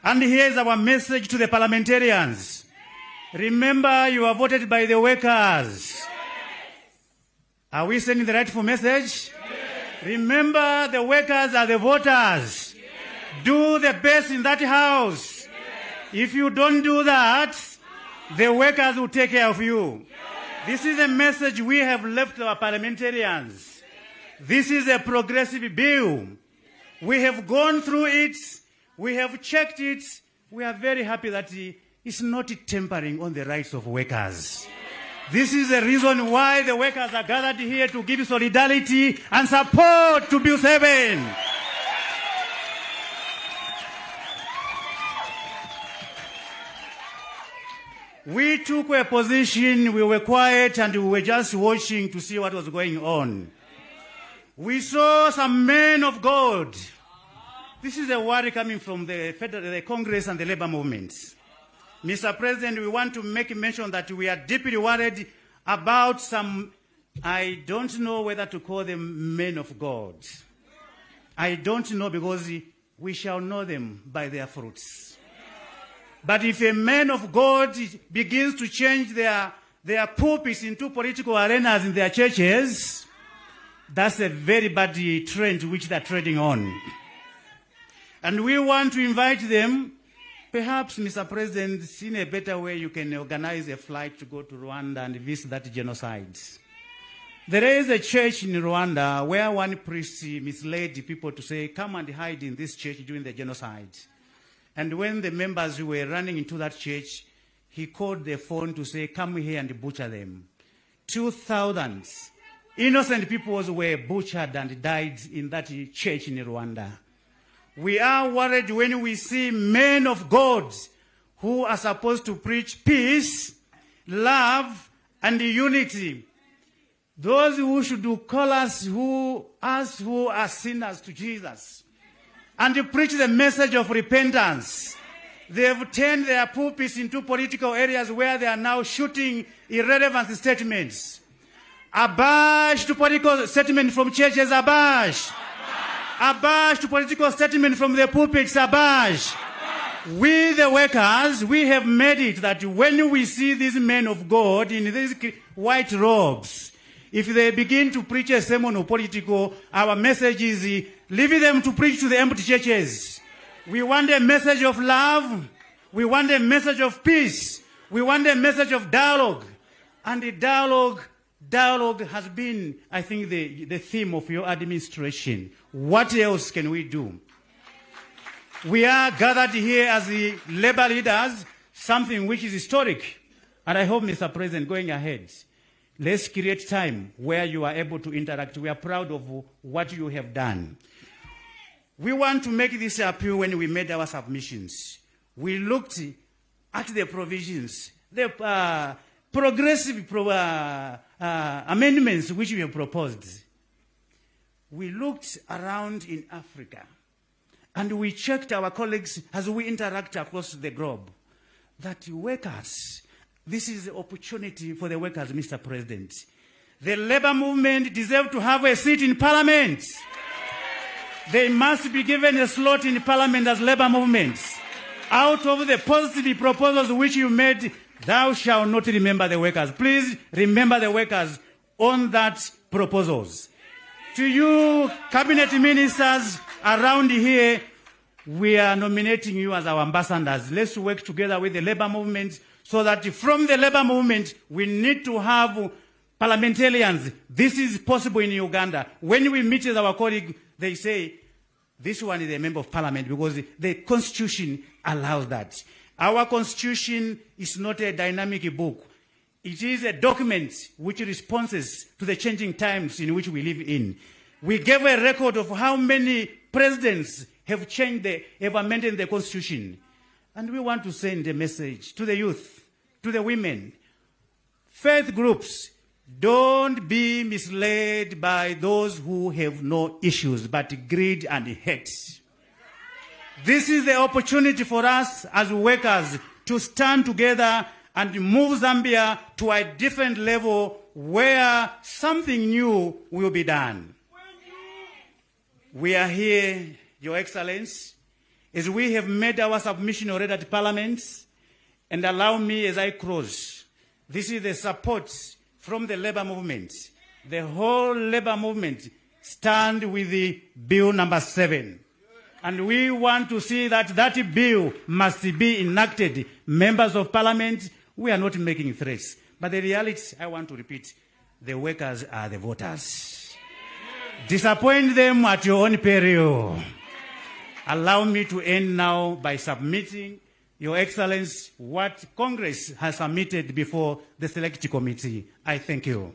And here's our message to the parliamentarians. Remember, you are voted by the workers. Are we sending the rightful message? Remember, the workers are the voters. Do the best in that house. If you don't do that, the workers will take care of you. This is a message we have left our parliamentarians. This is a progressive bill. We have gone through it. We have checked it. We are very happy that it's not tampering on the rights of workers. This is the reason why the workers are gathered here to give solidarity and support to Bill 7. We took a position, we were quiet, and we were just watching to see what was going on. We saw some men of God. This is a worry coming from the Congress and the labor movements. Mr. President, we want to make mention that we are deeply worried about some, I don't know whether to call them men of God. I don't know, because we shall know them by their fruits. But if a man of God begins to change their pulpits into political arenas in their churches, that's a very bad trend which they're treading on. And we want to invite them, perhaps, Mr. President, in a better way, you can organize a flight to go to Rwanda and visit that genocide. There is a church in Rwanda where one priest misled people to say, come and hide in this church during the genocide. And when the members were running into that church, he called the phone to say, come here and butcher them. 2,000 innocent people were butchered and died in that church in Rwanda. We are worried when we see men of God who are supposed to preach peace, love, and unity. Those who should call us who are sinners to Jesus, and preach the message of repentance. They have turned their pulpits into political areas where they are now shooting irrelevant statements. Abash to political statement from churches, abash. Abash to political statement from the pulpits, abash. We, the workers, we have made it that when we see these men of God in these white robes, if they begin to preach a sermon of political, our message is leave them to preach to the empty churches. We want a message of love. We want a message of peace. We want a message of dialogue. And the dialogue has been, I think, the theme of your administration. What else can we do? We are gathered here as the labor leaders, something which is historic. And I hope, Mr. President, going ahead, let's create time where you are able to interact. We are proud of what you have done. We want to make this appeal when we made our submissions. We looked at the provisions, the progressive amendments which we have proposed. We looked around in Africa and we checked our colleagues as we interact across the globe that workers, this is the opportunity for the workers, Mr. President. The labor movement deserves to have a seat in parliament. They must be given a slot in parliament as labor movements. Out of the positive proposals which you made, thou shalt not remember the workers. Please remember the workers on that proposals. To you, cabinet ministers around here, we are nominating you as our ambassadors. Let's work together with the labor movement so that from the labor movement, we need to have parliamentarians. This is possible in Uganda. When we meet with our colleague, they say, this one is a member of parliament because the constitution allows that. Our constitution is not a dynamic book. It is a document which responds to the changing times in which we live in. We gave a record of how many presidents have have amended the constitution. And we want to send a message to the youth, to the women, faith groups. Don't be misled by those who have no issues but greed and hate. This is the opportunity for us as workers to stand together and move Zambia to a different level where something new will be done. We are here, Your Excellency, as we have made our submission already at Parliament, and allow me as I close. This is the support from the labor movement. The whole labor movement stand with the bill number 7. And we want to see that that bill must be enacted. Members of Parliament, we are not making threats. But the reality, I want to repeat, the workers are the voters. Disappoint them at your own peril. Allow me to end now by submitting, Your Excellency, what Congress has submitted before the Select Committee. I thank you.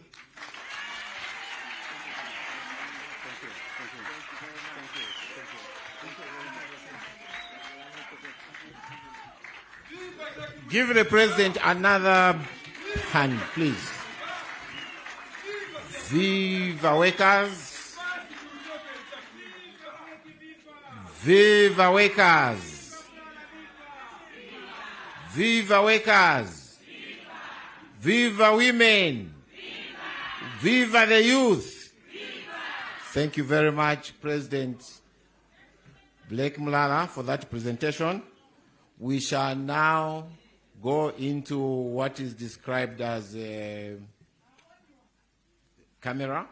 Give the President another hand, please. Viva workers. Viva workers. Viva workers. Viva women. Viva the youth. Thank you very much, President Blake Mulala, for that presentation. We shall now go into what is described as a camera.